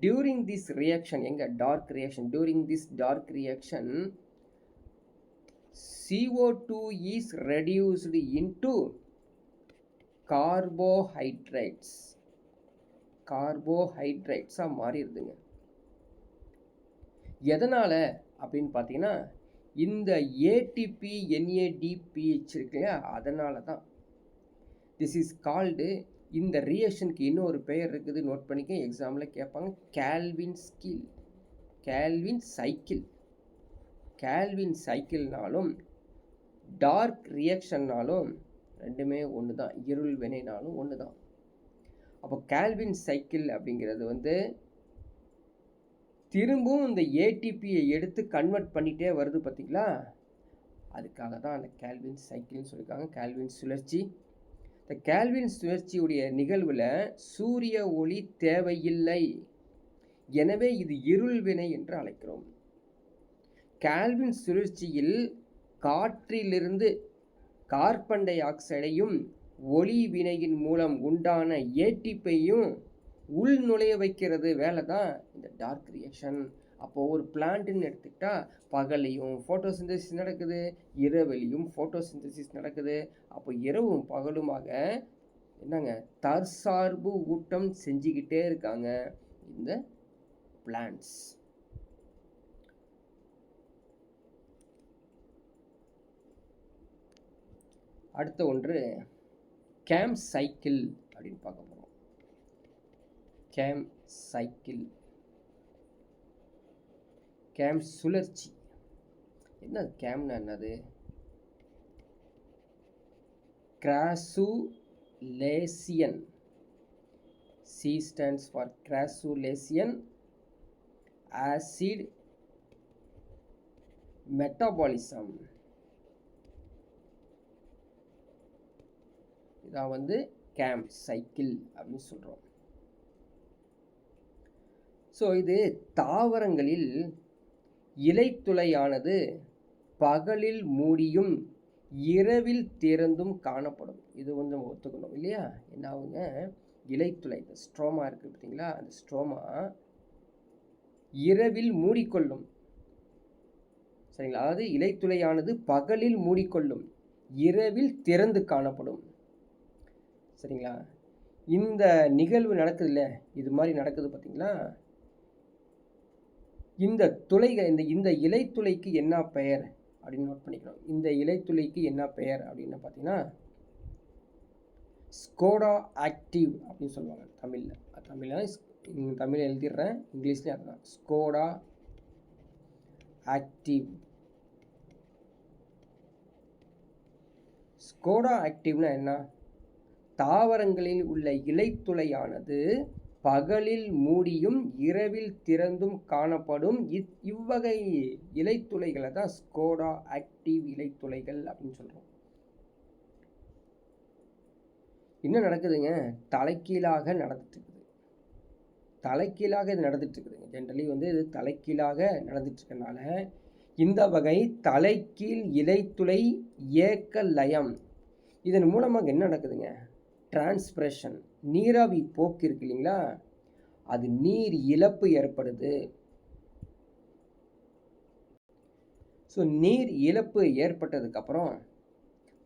டியூரிங் திஸ் ரியாக்ஷன், எங்க dark reaction, during this dark reaction CO2 is reduced into கார்போஹைட்ரேட்ஸாக மாறிடுதுங்க. எதனால் அப்படின்னு பார்த்தீங்கன்னா, இந்த ஏடிபி NADPH இருக்கு இல்லையா, அதனால தான். திஸ் இஸ் கால்டு, இந்த ரியாக்ஷனுக்கு இன்னொரு பெயர் இருக்குது, நோட் பண்ணிக்க, எக்ஸாமில் கேட்பாங்க, கேல்வின் சைக்கிள்னாலும் டார்க் ரியாக்ஷன்னாலும் ரெண்டுமே ஒன்று தான், இருள் வினைனாலும் ஒன்று தான். அப்போ கேல்வின் சைக்கிள் அப்படிங்கிறது வந்து திரும்பவும் இந்த ஏடிபியை எடுத்து கன்வெர்ட் பண்ணிகிட்டே வருது பார்த்தீங்களா, அதுக்காக தான் அந்த கேல்வின் சைக்கிள்னு சொல்லியிருக்காங்க, கேல்வின் சுழற்சி. இந்த கேல்வின் சுழற்சியுடைய நிகழ்வில் சூரிய ஒளி தேவையில்லை, எனவே இது இருள் வினை என்று அழைக்கிறோம். கேல்வின் சுழற்சியில் காற்றிலிருந்து கார்பன் டை ஆக்சைடையும் ஒளி வினையின் மூலம் உண்டான ஏடிபியையும் உள் நுழைய வைக்கிறது வேலை தான் இந்த டார்க் ரியாக்ஷன். அப்போது ஒரு பிளான்ட்டுன்னு எடுத்துக்கிட்டால் பகலையும் ஃபோட்டோசிந்தசிஸ் நடக்குது, இரவிலையும் ஃபோட்டோசிந்தசிஸ் நடக்குது. அப்போ இரவும் பகலுமாக என்னங்க தற்சார்பு ஊட்டம் செஞ்சுக்கிட்டே இருக்காங்க இந்த பிளான்ட்ஸ். அடுத்த ஒன்று கேம் சைக்கிள் அப்படின்னு பார்க்க போகிறோம். கேம் சைக்கிள் கேம் சுழற்சி. என்ன கேம்னா என்னது? Crassulacean. C stands for crassulacean acid metabolism. இதான் வந்து கேம் சைக்கிள் அப்படின்னு சொல்கிறோம். ஸோ இது தாவரங்களில் இலைத்துளையானது பகலில் மூடியும் இரவில் திறந்தும் காணப்படும். இது வந்து நம்ம ஒத்துக்கணும் இல்லையா? என்ன ஆகுங்க, இலைத்துளை இந்த ஸ்ட்ரோமா இருக்குது பார்த்தீங்களா, அந்த ஸ்ட்ரோமா இரவில் மூடிக்கொள்ளும். சரிங்களா? அதாவது இலைத்துளையானது பகலில் மூடிக்கொள்ளும், இரவில் திறந்து காணப்படும். சரிங்களா? இந்த நிகழ்வு நடக்குது இல்லை, இது மாதிரி நடக்குது பார்த்தீங்களா? இந்த துளைகள் இந்த இலைத்துளைக்கு என்ன பெயர் அப்படின்னு நோட் பண்ணிக்கணும். இந்த இலைத்துளைக்கு என்ன பெயர் அப்படின்னு பார்த்தீங்கன்னா ஸ்கோடா ஆக்டிவ் அப்படின்னு சொல்லுவாங்க தமிழில். தமிழ் எழுதிடுறேன், இங்கிலீஷ்லேயும் அதுதான் ஸ்கோடா ஆக்டிவ். ஸ்கோடா ஆக்டிவ்னா என்ன? தாவரங்களில் உள்ள இலைத்துளையானது பகலில் மூடியும் இரவில் திறந்தும் காணப்படும் இவ்வகை இலைத்துளைகளை தான் ஸ்கோடா ஆக்டிவ் இலைத்துளைகள் அப்படின்னு சொல்கிறோம். என்ன நடக்குதுங்க, தலைக்கீழாக நடந்துட்டு இருக்குது. தலைக்கீழாக இது நடந்துட்டு இருக்குதுங்க. ஜென்ரலி வந்து இது தலைக்கீழாக நடந்துட்டு இருக்கனால இந்த வகை தலைக்கீழ் இலைத்துளை இயக்க லயம். இதன் மூலமாக என்ன நடக்குதுங்க, டிரான்ஸ்பிரேஷன், நீராவி போக்கு இருக்கு இல்லைங்களா, அது நீர் இழப்பு ஏற்படுது. ஸோ நீர் இழப்பு ஏற்பட்டதுக்கப்புறம்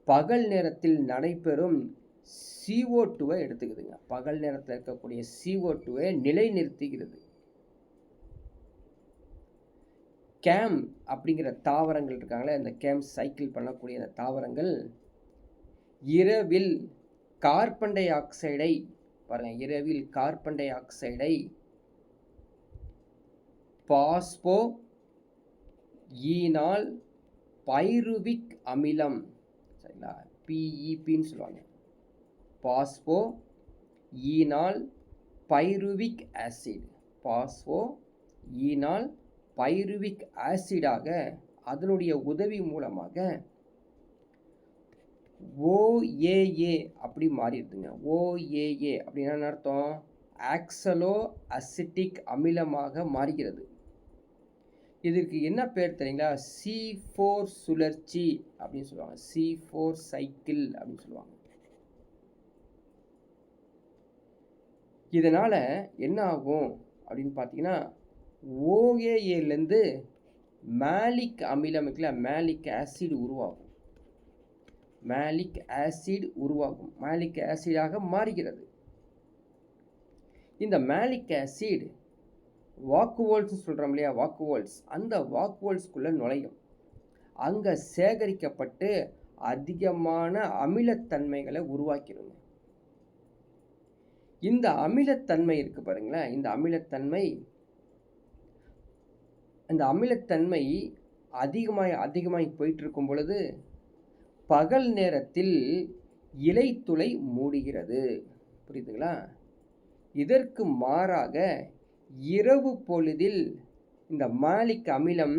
பகல் நேரத்தில் நடைபெறும் CO2வை எடுத்துக்குதுங்க. பகல் நேரத்தில் இருக்கக்கூடிய CO2வை நிலைநிறுத்துகிறது. கேம் அப்படிங்கிற தாவரங்கள் இருக்காங்களே, அந்த கேம் சைக்கிள் பண்ணக்கூடிய அந்த தாவரங்கள் இரவில் கார்பன் டை ஆக்சைடை பாருங்க, இரவில் கார்பன் டை ஆக்சைடை பாஸ்போ ஈனால் பைருவிக் அமிலம், சரிங்களா, PEPன்னு சொல்லுவாங்க, பாஸ்போ ஈனால் பைருவிக் ஆசிட், பாஸ்போ ஈனால் பைருவிக் ஆசிடாக அதனுடைய உதவி மூலமாக OAA அப்படி மாறிடுதுங்க. OAA அப்படின்னா அர்த்தம், ஆக்சலோ அசிட்டிக் அமிலமாக மாறுகிறது. இதற்கு என்ன பேர் தெரியுங்களா? C4 சுழற்சி அப்படின்னு சொல்லுவாங்க, C4 சைக்கிள் அப்படின்னு சொல்லுவாங்க. இதனால என்ன ஆகும் அப்படின்னு பார்த்தீங்கன்னா, OAAலேருந்து மேலிக் அமிலம் இருக்குல்ல, மேலிக் ஆசிட் உருவாகும். மேலிக் ஆசிட் உருவாகும், மேலிக் ஆசிடாக மாறுகிறது. இந்த மேலிக் ஆசிட் வாக்குவோல்ஸ் சொல்கிறோம் இல்லையா, வாக்குவோல்ஸ், அந்த வாக்குவோல்ஸ்குள்ளே நுழையும். அங்கே சேகரிக்கப்பட்டு அதிகமான அமிலத்தன்மைகளை உருவாக்கிடுங்க. இந்த அமிலத்தன்மை இருக்கு பாருங்களேன், இந்த அமிலத்தன்மை அதிகமாகி போயிட்டு இருக்கும் பொழுது பகல் நேரத்தில் இலைத்துளை மூடுகிறது. புரியுதுங்களா? இதற்கு மாறாக இரவு பொழுதில் இந்த மாலிக் அமிலம்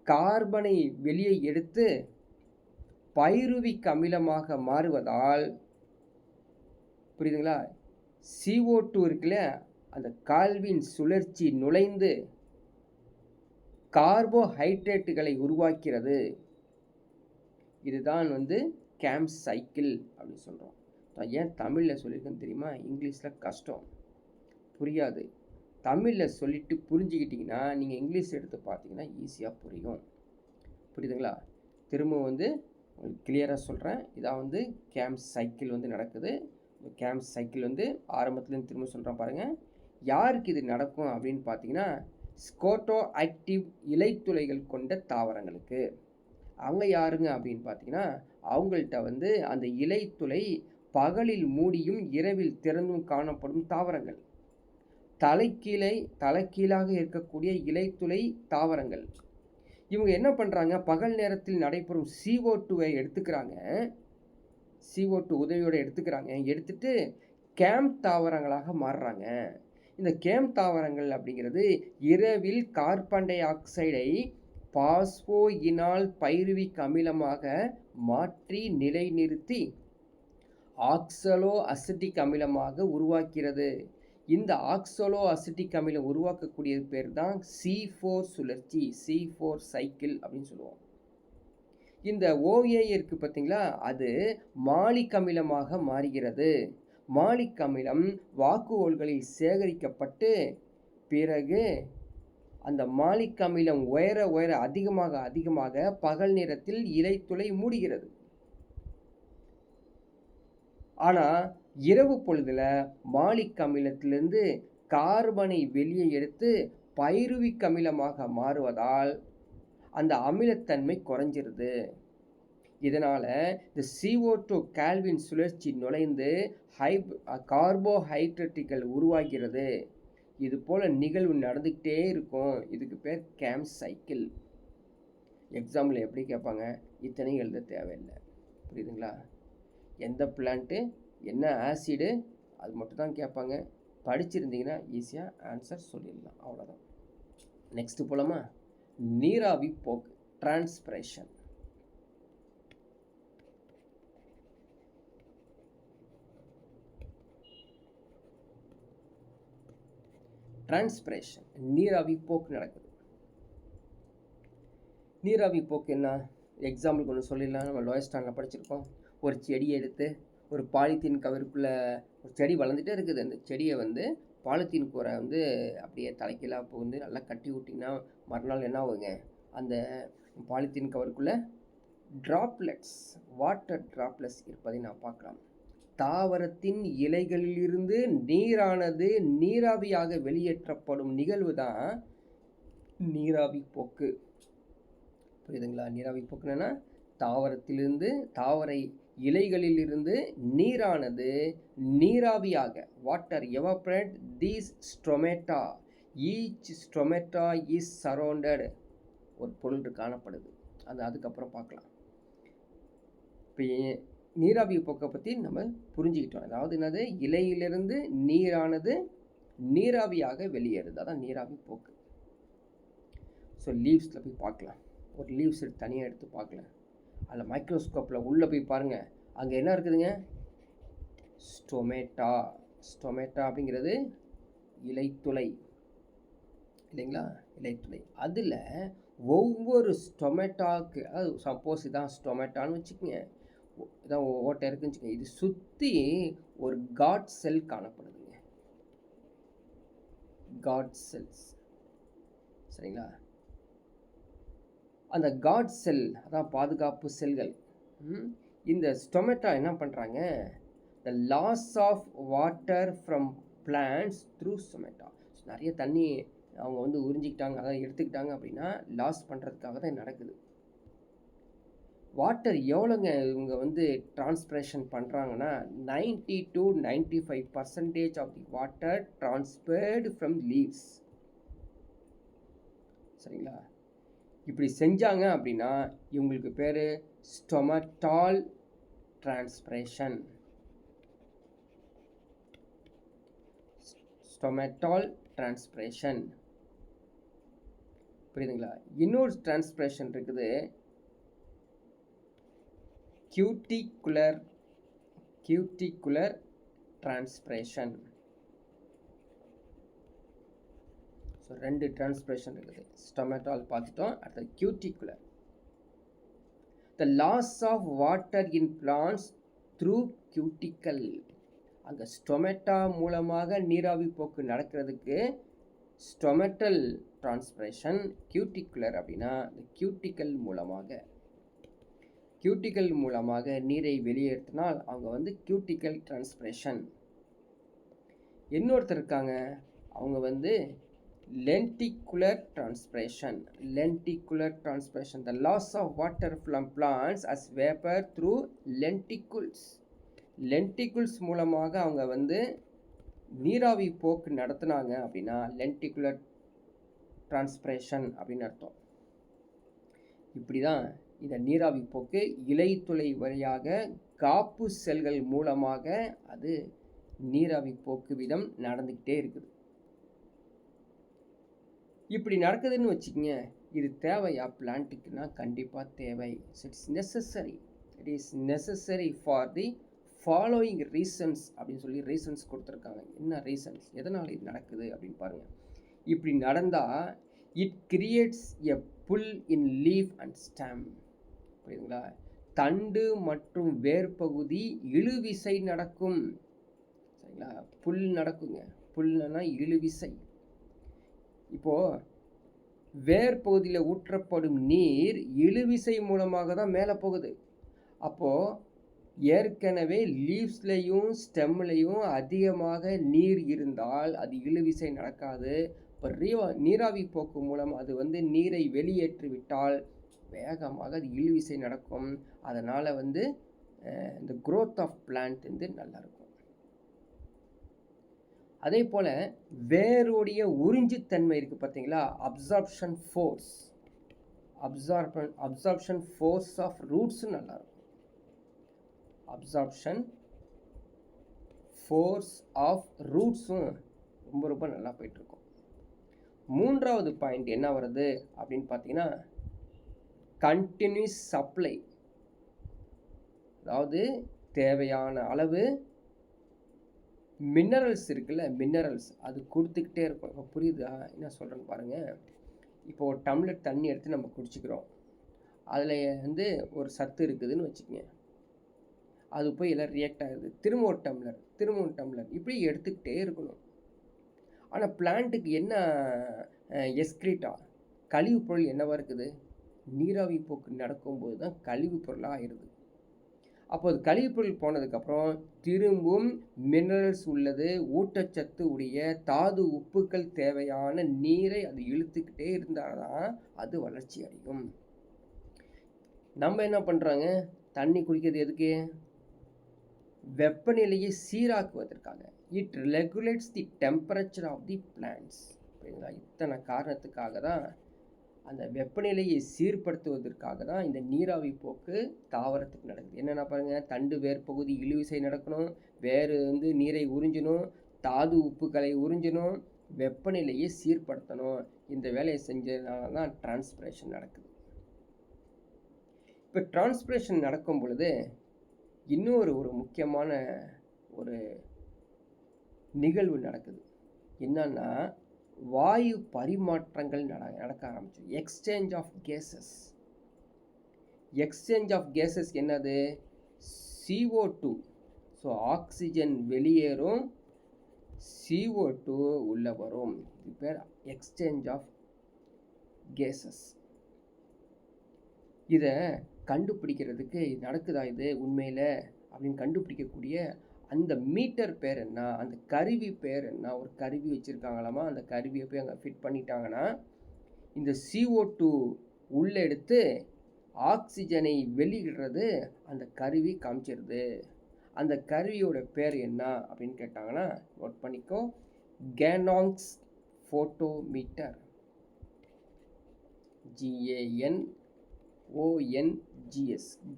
கார்பனை வெளியே எடுத்து பைருவிக் அமிலமாக மாறுவதால், புரியுதுங்களா, CO2 இருக்குல்ல, அந்த கால்வின் சுழற்சி நுழைந்து கார்போஹைட்ரேட்டுகளை உருவாக்கிறது. இதுதான் வந்து கேம் சைக்கிள் அப்படின்னு சொல்கிறோம். ஏன் தமிழில் சொல்லியிருக்கேன்னு தெரியுமா? இங்கிலீஷில் கஷ்டம், புரியாது. தமிழில் சொல்லிட்டு புரிஞ்சுக்கிட்டிங்கன்னா நீங்கள் இங்கிலீஷ் எடுத்து பார்த்தீங்கன்னா ஈஸியாக புரியும். புரியுதுங்களா? திரும்ப வந்து உங்களுக்கு கிளியராக சொல்கிறேன். இதான் வந்து கேம் சைக்கிள் வந்து நடக்குது. கேம் சைக்கிள் வந்து ஆரம்பத்துலேருந்து திரும்ப சொல்கிறேன் பாருங்கள். யாருக்கு இது நடக்கும் அப்படின்னு பார்த்தீங்கன்னா, ஸ்கோட்டோ ஆக்டிவ் இலைத்துளைகள் கொண்ட தாவரங்களுக்கு. அவங்க யாருங்க அப்படின்னு பார்த்தீங்கன்னா, அவங்கள்ட்ட வந்து அந்த இலைத்துளை பகலில் மூடியும் இரவில் திறந்தும் காணப்படும் தாவரங்கள். தலைக்கீழாக இருக்கக்கூடிய இலைத்துளை தாவரங்கள். இவங்க என்ன பண்ணுறாங்க, பகல் நேரத்தில் நடைபெறும் CO2வை எடுத்துக்கிறாங்க, CO2 உதவியோடு எடுத்துக்கிறாங்க, எடுத்துட்டு கேம்ப் தாவரங்களாக மாறுறாங்க. இந்த கேம்ப் தாவரங்கள் அப்படிங்கிறது இரவில் கார்பன் டை ஆக்சைடை பாஸ்போயினால் பைருவிக் அமிலமாக மாற்றி நிலைநிறுத்தி ஆக்சலோ அசிட்டிக் அமிலமாக உருவாக்கிறது. இந்த ஆக்சலோ அசிட்டிக் அமிலம் உருவாக்கக்கூடிய பேர் தான் C4 சுழற்சி, C4 சைக்கிள் அப்படின்னு சொல்லுவோம். இந்த OA இருக்குது பார்த்தீங்களா, அது மாலிக் அமிலமாக மாறுகிறது. மாலிக் அமிலம் வாக்குகோள்களில் சேகரிக்கப்பட்டு பிறகு அந்த மாலிக் அமிலம் உயர அதிகமாக பகல் நேரத்தில் இலைத்துளை மூடுகிறது. ஆனால் இரவு பொழுதில் மாலிக் அமிலத்திலிருந்து கார்பனை வெளியே எடுத்து பைருவிக் அமிலமாக மாறுவதால் அந்த அமிலத்தன்மை குறைஞ்சிருது. இதனால் இந்த CO2 கால்வின் சுழற்சி நுழைந்து கார்போஹைட்ரேட்டுகள் உருவாகிறது. இது போல் நிகழ்வு நடந்துக்கிட்டே இருக்கும். இதுக்கு பேர் கேம்ப் சைக்கிள். எக்ஸாம்பிள் எப்படி கேட்பாங்க, இத்தனை எழுத தேவையில்லை. புரியுதுங்களா? எந்த பிளான்ட்டு என்ன ஆசிடு அது மட்டும் தான் கேட்பாங்க. படிச்சிருந்தீங்கன்னா ஈஸியாக ஆன்சர் சொல்லிடலாம். அவ்வளோதான். நெக்ஸ்ட்டு போலாமா? நீராவி போக்கு, டிரான்ஸ்பிரேஷன். டிரான்ஸ்பிரேஷன், நீராவி போக்கு நடக்குது. நீராவி போக்கு என்ன? எக்ஸாம்பிளுக்கு ஒன்று சொல்லிடலாம். நம்ம லோயர் ஸ்டாண்டில் படிச்சிருக்கோம். ஒரு செடியை எடுத்து ஒரு பாலித்தீன் கவருக்குள்ளே, ஒரு செடி வளர்ந்துட்டே இருக்குது, அந்த செடியை வந்து பாலித்தீன் கூரை வந்து அப்படியே தலைக்கீழாக புகுந்து நல்லா கட்டி விட்டிங்கன்னா மறுநாள் என்ன ஆகுங்க, அந்த பாலித்தீன் கவருக்குள்ளே ட்ராப்லெட்ஸ், வாட்டர் ட்ராப்லெட்ஸ் இருப்பதை நான் பார்க்கலாம். தாவரத்தின் இலைகளிலிருந்து நீரானது நீராவியாக வெளியேற்றப்படும் நிகழ்வு தான் நீராவி போக்கு. புரியுதுங்களா? நீராவி போக்குன்னா தாவரத்திலிருந்து, தாவர இலைகளிலிருந்து நீரானது நீராவியாக, water evaporate these stomata, each stomata is surrounded, ஒரு பொருள் காணப்படுது. அதுக்கப்புறம் பார்க்கலாம். இப்போ நீராவி போக்கை பற்றி நம்ம புரிஞ்சுக்கிட்டோம். அதாவது என்னது, இலையிலிருந்து நீரானது நீராவியாக வெளியேறுது, அதான் நீராவி போக்கு. ஸோ லீவ்ஸில் போய் பார்க்கலாம். ஒரு லீவ்ஸ் தனியாக எடுத்து பார்க்கலாம். அதில் மைக்ரோஸ்கோப்பில் உள்ளே போய் பாருங்கள், அங்கே என்ன இருக்குதுங்க, ஸ்டொமேட்டா. ஸ்டொமேட்டா அப்படிங்கிறது இலைத்துளை இல்லைங்களா, இலைத்துளை. அதில் ஒவ்வொரு ஸ்டொமேட்டாவுக்கு, அது சப்போஸ் இதான் ஸ்டொமேட்டான்னு வச்சுக்கோங்க, இதான் ஓட்டை இருக்குன்னு வச்சுக்கோங்க, இது சுற்றி ஒரு காட் செல் காணப்படுதுங்க. காட் செல்ஸ், சரிங்களா? அந்த காட் செல் அதான் பாதுகாப்பு செல்கள். இந்த ஸ்டொமேட்டா என்ன பண்ணுறாங்க, the loss of water from plants through stomata. நிறைய தண்ணி அவங்க வந்து உறிஞ்சிக்கிட்டாங்க, அதாவது எடுத்துக்கிட்டாங்க அப்படின்னா லாஸ் பண்ணுறதுக்காக தான் நடக்குது. வாட்டர் எவ்வளோங்க இவங்க வந்து டிரான்ஸ்பிரேஷன் பண்ணுறாங்கன்னா 90 to 95% of the water transferred from leaves. சரிங்களா? இப்படி செஞ்சாங்க அப்படின்னா இவங்களுக்கு பேர் ஸ்டொமேட்டால் டிரான்ஸ்பிரேஷன். ஸ்டொமேட்டால் டிரான்ஸ்பிரேஷன், புரியுதுங்களா? இன்னொரு டிரான்ஸ்பிரேஷன் இருக்குது, கியூட்டிகுலர் டிரான்ஸ்பிரேஷன். ஸோ ரெண்டு டிரான்ஸ்பிரேஷன் இருக்குது. ஸ்டொமேட்டால் பார்த்துட்டோம், அடுத்தது cuticular. The loss of water in plants through cuticle. அங்கே ஸ்டொமேட்டா மூலமாக நீராவி போக்கு நடக்கிறதுக்கு ஸ்டொமேட்டல் டிரான்ஸ்பிரேஷன். கியூட்டிகுலர் அப்படின்னா இந்த கியூட்டிக்கல் மூலமாக நீரை வெளியேற்றினால் அவங்க வந்து கியூட்டிக்கல் டிரான்ஸ்பிரேஷன். இன்னொருத்தர் இருக்காங்க, அவங்க வந்து lenticular transpiration. The loss of water from plants as vapor through lenticles. மூலமாக அவங்க வந்து நீராவி போக்கு நடத்துனாங்க அப்படின்னா லென்டிகுலர் டிரான்ஸ்பிரேஷன் அப்படின்னு அர்த்தம். இப்படி தான் இந்த நீராவி போக்கு இலைத்துளை வழியாக காப்பு செல்கள் மூலமாக அது நீராவி போக்கு விதம் நடந்துக்கிட்டே இருக்குது. இப்படி நடக்குதுன்னு வச்சுக்கோங்க, இது தேவையா பிளான்ட்டுக்குன்னா கண்டிப்பாக தேவை. It's necessary for the following reasons அப்படின்னு சொல்லி ரீசன்ஸ் கொடுத்துருக்காங்க. என்ன ரீசன்ஸ், எதனால் இது நடக்குது அப்படின்னு பாருங்கள். இப்படி நடந்தால் it creates a pull in leaf and stem. புரியுதுங்களா? தண்டு மற்றும் வேர்பகுதி இழுவிசை நடக்கும். சரிங்களா? புல் நடக்குங்க. புல்னா இழுவிசை. இப்போது வேர் பகுதியில் ஊற்றப்படும் நீர் இழுவிசை மூலமாக தான் மேலே போகுது. அப்போது ஏற்கனவே லீவ்ஸ்லையும் ஸ்டெம்லையும் அதிகமாக நீர் இருந்தால் அது இழுவிசை நடக்காது. இப்போ நீராவி போக்கு மூலம் அது நீரை வெளியேற்றி விட்டால் வேகமாக அது இழுவிசை நடக்கும். அதனால் இந்த growth ஆஃப் பிளான்ட் நல்லாயிருக்கும். அதே போல் வேருடைய உறிஞ்சுத்தன்மை இருக்குது பார்த்தீங்களா, அப்சார்ப்ஷன் ஃபோர்ஸ் ஆஃப் ரூட்ஸும் நல்லாயிருக்கும். அப்சார்ப்ஷன் ஃபோர்ஸ் ஆஃப் ரூட்ஸும் ரொம்ப ரொம்ப நல்லா போயிட்டுருக்கும். மூன்றாவது பாயிண்ட் என்ன வருது அப்படின்னு பார்த்தீங்கன்னா கண்டினியூஸ் சப்ளை. அதாவது தேவையான அளவு மினரல்ஸ் இருக்குல்ல, மினரல்ஸ் அது கொடுத்துக்கிட்டே இருக்கும். இப்போ புரியுதா என்ன சொல்கிறேன்னு பாருங்கள். இப்போ ஒரு டம்ளர் தண்ணி எடுத்து நம்ம குடிச்சிக்கிறோம். அதில் ஒரு சத்து இருக்குதுன்னு வச்சுக்கோங்க. அது போய் எல்லாம் ரியாக்ட் ஆகுது. திரும்ப ஒரு டம்ளர் இப்படி எடுத்துக்கிட்டே இருக்கணும். ஆனால் பிளான்ட்டுக்கு என்ன எஸ்கிரீட்டா கழிவு பொருள் என்னவா இருக்குது? நீராவி போக்கு நடக்கும்போது தான் கழிவு பொருளாக ஆயிடுது. அப்போ அது கழிவுப்பொருள் போனதுக்கப்புறம் திரும்பவும் மினரல்ஸ் உள்ளது, ஊட்டச்சத்து உடைய தாது உப்புக்கள் தேவையான நீரை அது இழுத்துக்கிட்டே இருந்தால் தான் அது வளர்ச்சி அடையும். நம்ம என்ன பண்ணுறாங்க, தண்ணி குடிக்கிறது எதுக்கு? வெப்பநிலையை சீராக்குவதற்காக. It regulates the temperature of the plants. சரிங்களா? இத்தனை காரணத்துக்காக தான், அந்த வெப்பநிலையை சீர்படுத்துவதற்காக தான் இந்த நீராவி போக்கு தாவரத்துக்கு நடக்குது. என்னென்ன பாருங்கள், தண்டு வேர் பகுதி இழுவிசை நடக்கணும், வேறு நீரை உறிஞ்சணும், தாது உப்புக்களை உறிஞ்சணும், வெப்பநிலையை சீர்படுத்தணும். இந்த வேலையை செஞ்சதுனால தான் டிரான்ஸ்பிரேஷன் நடக்குது. இப்போ டிரான்ஸ்பிரேஷன் நடக்கும் பொழுது இன்னொரு முக்கியமான ஒரு நிகழ்வு நடக்குது. என்னன்னா வாயு பரிமாற்றங்கள் நடக்க ஆரம்பிச்சு. எக்ஸ்சேஞ்ச் ஆஃப் கேசஸ் என்னது? CO2. ஸோ ஆக்சிஜன் வெளியேறும், CO2 உள்ள வரும். இது பேர் எக்ஸ்சேஞ்ச் ஆஃப் கேசஸ். இதை கண்டுபிடிக்கிறதுக்கு நடக்குதா இது உண்மையில் அப்படின்னு கண்டுபிடிக்கக்கூடிய அந்த மீட்டர் பேர் என்ன, அந்த கருவி பேர் என்ன? ஒரு கருவி வச்சுருக்காங்களாமா. அந்த கருவியை போய் அங்கே ஃபிட் பண்ணிட்டாங்கன்னா இந்த CO2 உள்ளே எடுத்து ஆக்சிஜனை வெளியிடுறது அந்த கருவி காமிச்சிருது. அந்த கருவியோட பேர் என்ன அப்படின்னு கேட்டாங்கன்னா நோட் பண்ணிக்கோ, Ganong's photometer. GANONGS,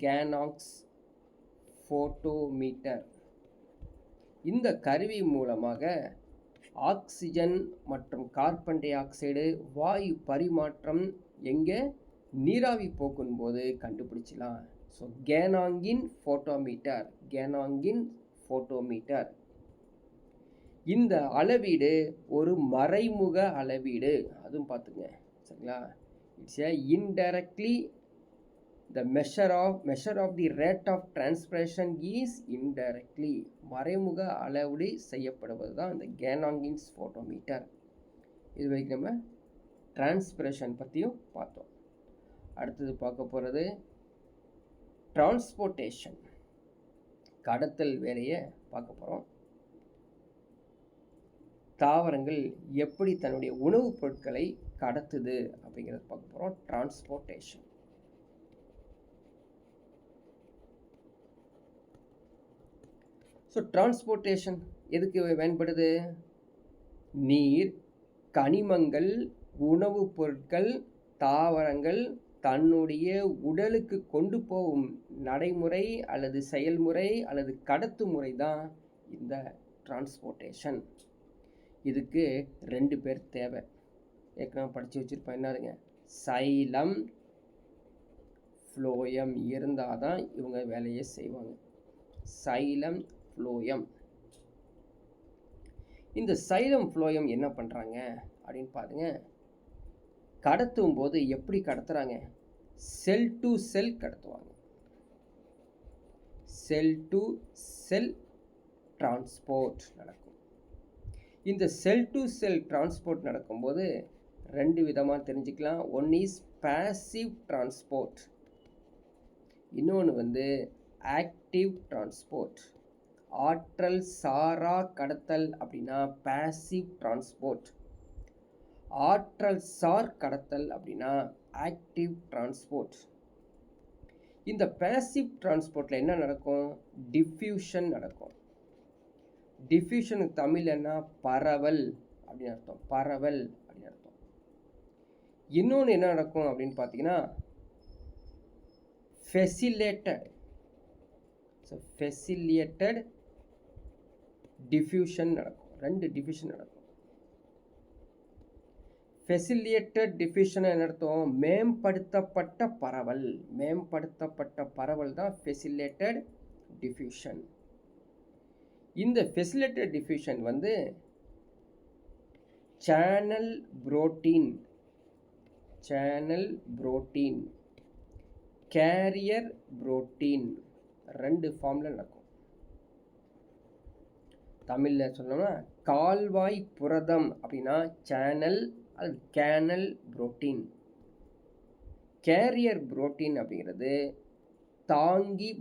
Ganong's photometer. இந்த கருவி மூலமாக ஆக்சிஜன் மற்றும் கார்பன் டை ஆக்சைடு வாயு பரிமாற்றம் எங்கே நீராவி போக்கும் போது கண்டுபிடிச்சலாம். So கேனாங்கின் photometer. இந்த அளவீடு ஒரு மறைமுக அளவீடு, அதுவும் பார்த்துங்க. சரிங்களா? It's A indirectly the measure of the rate of transpiration is indirectly. மறைமுக அளவீடு செய்யப்படுவது தான் இந்த கேனாங்கின்ஸ் ஃபோட்டோமீட்டர். இது வரைக்கும் நம்ம டிரான்ஸ்பிரேஷன் பற்றியும் பார்த்தோம். அடுத்தது பார்க்க போகிறது டிரான்ஸ்போர்ட்டேஷன், கடத்தல் வேலையை பார்க்க போகிறோம். தாவரங்கள் எப்படி தன்னுடைய உணவுப் பொருட்களை கடத்துது அப்படிங்கிறத பார்க்க போகிறோம். டிரான்ஸ்போர்ட்டேஷன். ஸோ டிரான்ஸ்போர்ட்டேஷன் எதுக்கு பயன்படுது? நீர், கனிமங்கள், உணவுப் பொருட்கள், தாவரங்கள் தன்னுடைய உடலுக்கு கொண்டு போகும் நடைமுறை அல்லது செயல்முறை அல்லது கடத்து முறை தான் இந்த டிரான்ஸ்போர்ட்டேஷன். இதுக்கு 2 பேர் தேவை. ஏற்கனவே படித்து வச்சுருப்பேன். என்னதுங்க? சைலம், ஃப்ளோயம் இருந்தால் தான் இவங்க வேலையை செய்வாங்க. Xylem, phloem. இந்த சைலம் ஃப்ளோயம் என்ன பண்ணுறாங்க அப்படின்னு பாருங்க. கடத்தும் போது எப்படி கடத்துகிறாங்க? செல் டு செல் கடத்துவாங்க. செல் டு செல் டிரான்ஸ்போர்ட் நடக்கும். இந்த செல் டு செல் டிரான்ஸ்போர்ட் நடக்கும்போது 2 விதமாக தெரிஞ்சுக்கலாம். ஒன் இஸ் பேசிவ் டிரான்ஸ்போர்ட், இன்னொன்று வந்து ஆக்டிவ் டிரான்ஸ்போர்ட். ஆற்றல் சாரா கடத்தல் அப்படின்னா பேசிவ் டிரான்ஸ்போர்ட். ஆற்றல் சார் கடத்தல் அப்படின்னா ஆக்டிவ் டிரான்ஸ்போர்ட். இந்த பேசிவ் டிரான்ஸ்போர்ட்டில் என்ன நடக்கும்? டிஃப்யூஷன் நடக்கும். டிஃப்யூஷனுக்கு தமிழ் என்ன? பரவல் அப்படின்னு அர்த்தம். பரவல் அப்படின்னு அர்த்தம். இன்னொன்று என்ன நடக்கும் அப்படின்னு பார்த்தீங்கன்னா ஃபெசிலேட்டட். ஸோ ஃபெசிலியேட்டட் டிஃப்யூஷன் நடக்கும். 2 டிஃப்யூஷன் நடக்கும். ஃபெசிலியேட்டட் டிஃப்யூஷன் என்ன அர்த்தம்? மேம்படுத்தப்பட்ட பரவல். மேம்படுத்தப்பட்ட பரவல் தான் ஃபெசிலியேட்டட் டிஃப்யூஷன். இந்த ஃபெசிலியேட்டட் டிஃப்யூஷன் வந்து சேனல் புரோட்டீன், கேரியர் புரோட்டீன் 2 ஃபார்மில் நடக்கும். தமிழில் சொல்லணும்னா கால்வாய் புரதம் அப்படின்னா சேனல் அது கேனல் புரோட்டீன். கேரியர் புரோட்டீன் அப்படிங்கிறது தாங்கி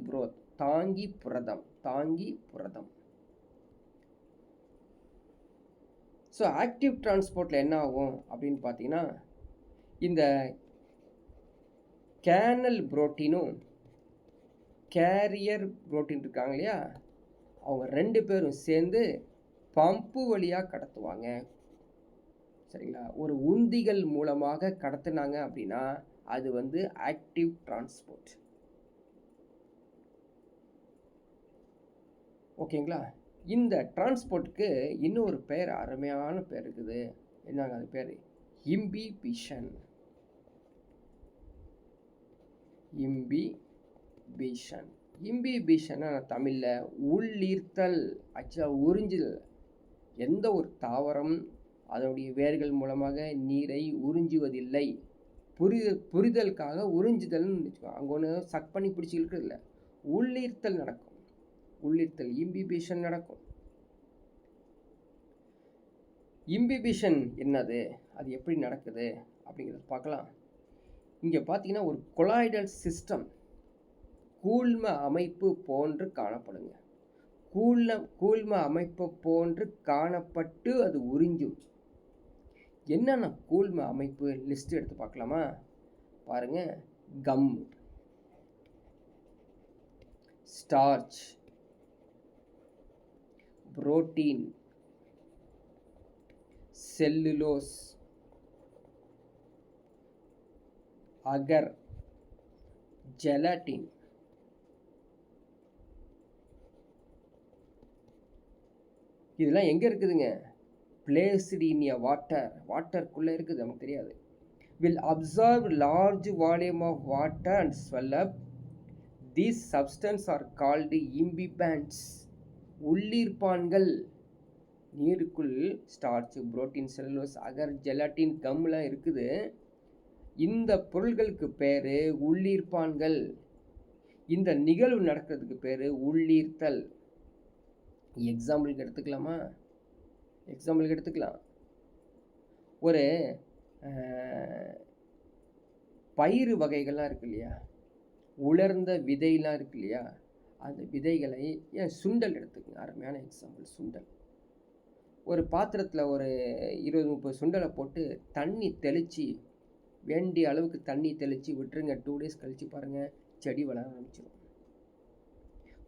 புரதம். ஸோ ஆக்டிவ் டிரான்ஸ்போர்ட்டில் என்ன ஆகும் அப்படின்னு பார்த்தீங்கன்னா இந்த கேனல் புரோட்டீனும் கேரியர் புரோட்டீன் இருக்காங்க இல்லையா, அவங்க 2 பேரும் சேர்ந்து பம்பு வழியாக கடத்துவாங்க. சரிங்களா? ஒரு உந்திகள் மூலமாக கடத்துனாங்க அப்படின்னா அது வந்து ஆக்டிவ் டிரான்ஸ்போர்ட். ஓகேங்களா? இந்த டிரான்ஸ்போர்ட்டுக்கு இன்னொரு பேர், அருமையான பேர் இருக்குது. என்னங்க அது பேர்? இம்பிபிஷன். இம்பிபிஷன்னா தமிழில் உள்ளீர்த்தல். ஆக்சுவலாக உறிஞ்சுதல். எந்த ஒரு தாவரம் அதனுடைய வேர்கள் மூலமாக நீரை உறிஞ்சுவதில்லை. புரிதலுக்காக உறிஞ்சுதல்னு வச்சுக்கோங்க. அங்கே ஒன்று சக் பண்ணி பிடிச்சி இருக்கிறது இல்லை, உள்ளீர்த்தல் நடக்கும். உள்ளீர்த்தல் இம்பிபிஷன் நடக்கும். இம்பிபிஷன் என்னது, அது எப்படி நடக்குது அப்படிங்கிறத பார்க்கலாம். இங்கே பார்த்தீங்கன்னா ஒரு கொலாய்டல் சிஸ்டம், கூழ்ம அமைப்பு போன்று காணப்படுங்க. கூழ்ம அமைப்பு போன்று காணப்பட்டு அது உறிஞ்சும். என்னென்ன கூழ்ம அமைப்பு லிஸ்ட் எடுத்து பார்க்கலாமா? பாருங்க. Come, starch, protein, cellulose, agar, gelatin. இதெல்லாம் எங்கே இருக்குதுங்க? பிளேஸ்டு இன் எ வாட்டருக்குள்ளே இருக்குது, நமக்கு தெரியாது. Will observe large volume of water and swell up. These substance are called imbibants. உள்ளீர்ப்பான்கள். நீருக்குள் starch, protein, cellulose, agar, gelatin, கம்லாம் இருக்குது. இந்த பொருள்களுக்கு பேர் உள்ளீர்ப்பான்கள். இந்த நிகழ்வு நடக்கிறதுக்கு பேர் உள்ளீர்த்தல். எக்ஸாம்பிளுக்கு எடுத்துக்கலாம். ஒரு பயிறு வகைகள்லாம் இருக்கு இல்லையா, உலர்ந்த விதையெல்லாம் இருக்கு இல்லையா, அந்த விதைகளை ஏன் சுண்டல் எடுத்துக்கங்க, அருமையான எக்ஸாம்பிள் சுண்டல். ஒரு பாத்திரத்தில் ஒரு 20-30 சுண்டலை போட்டு தண்ணி தெளித்து, வேண்டிய அளவுக்கு தண்ணி தெளித்து விட்டுருங்க. 2 days கழித்து பாருங்கள், செடி வளர ஆரம்பிச்சிடும்.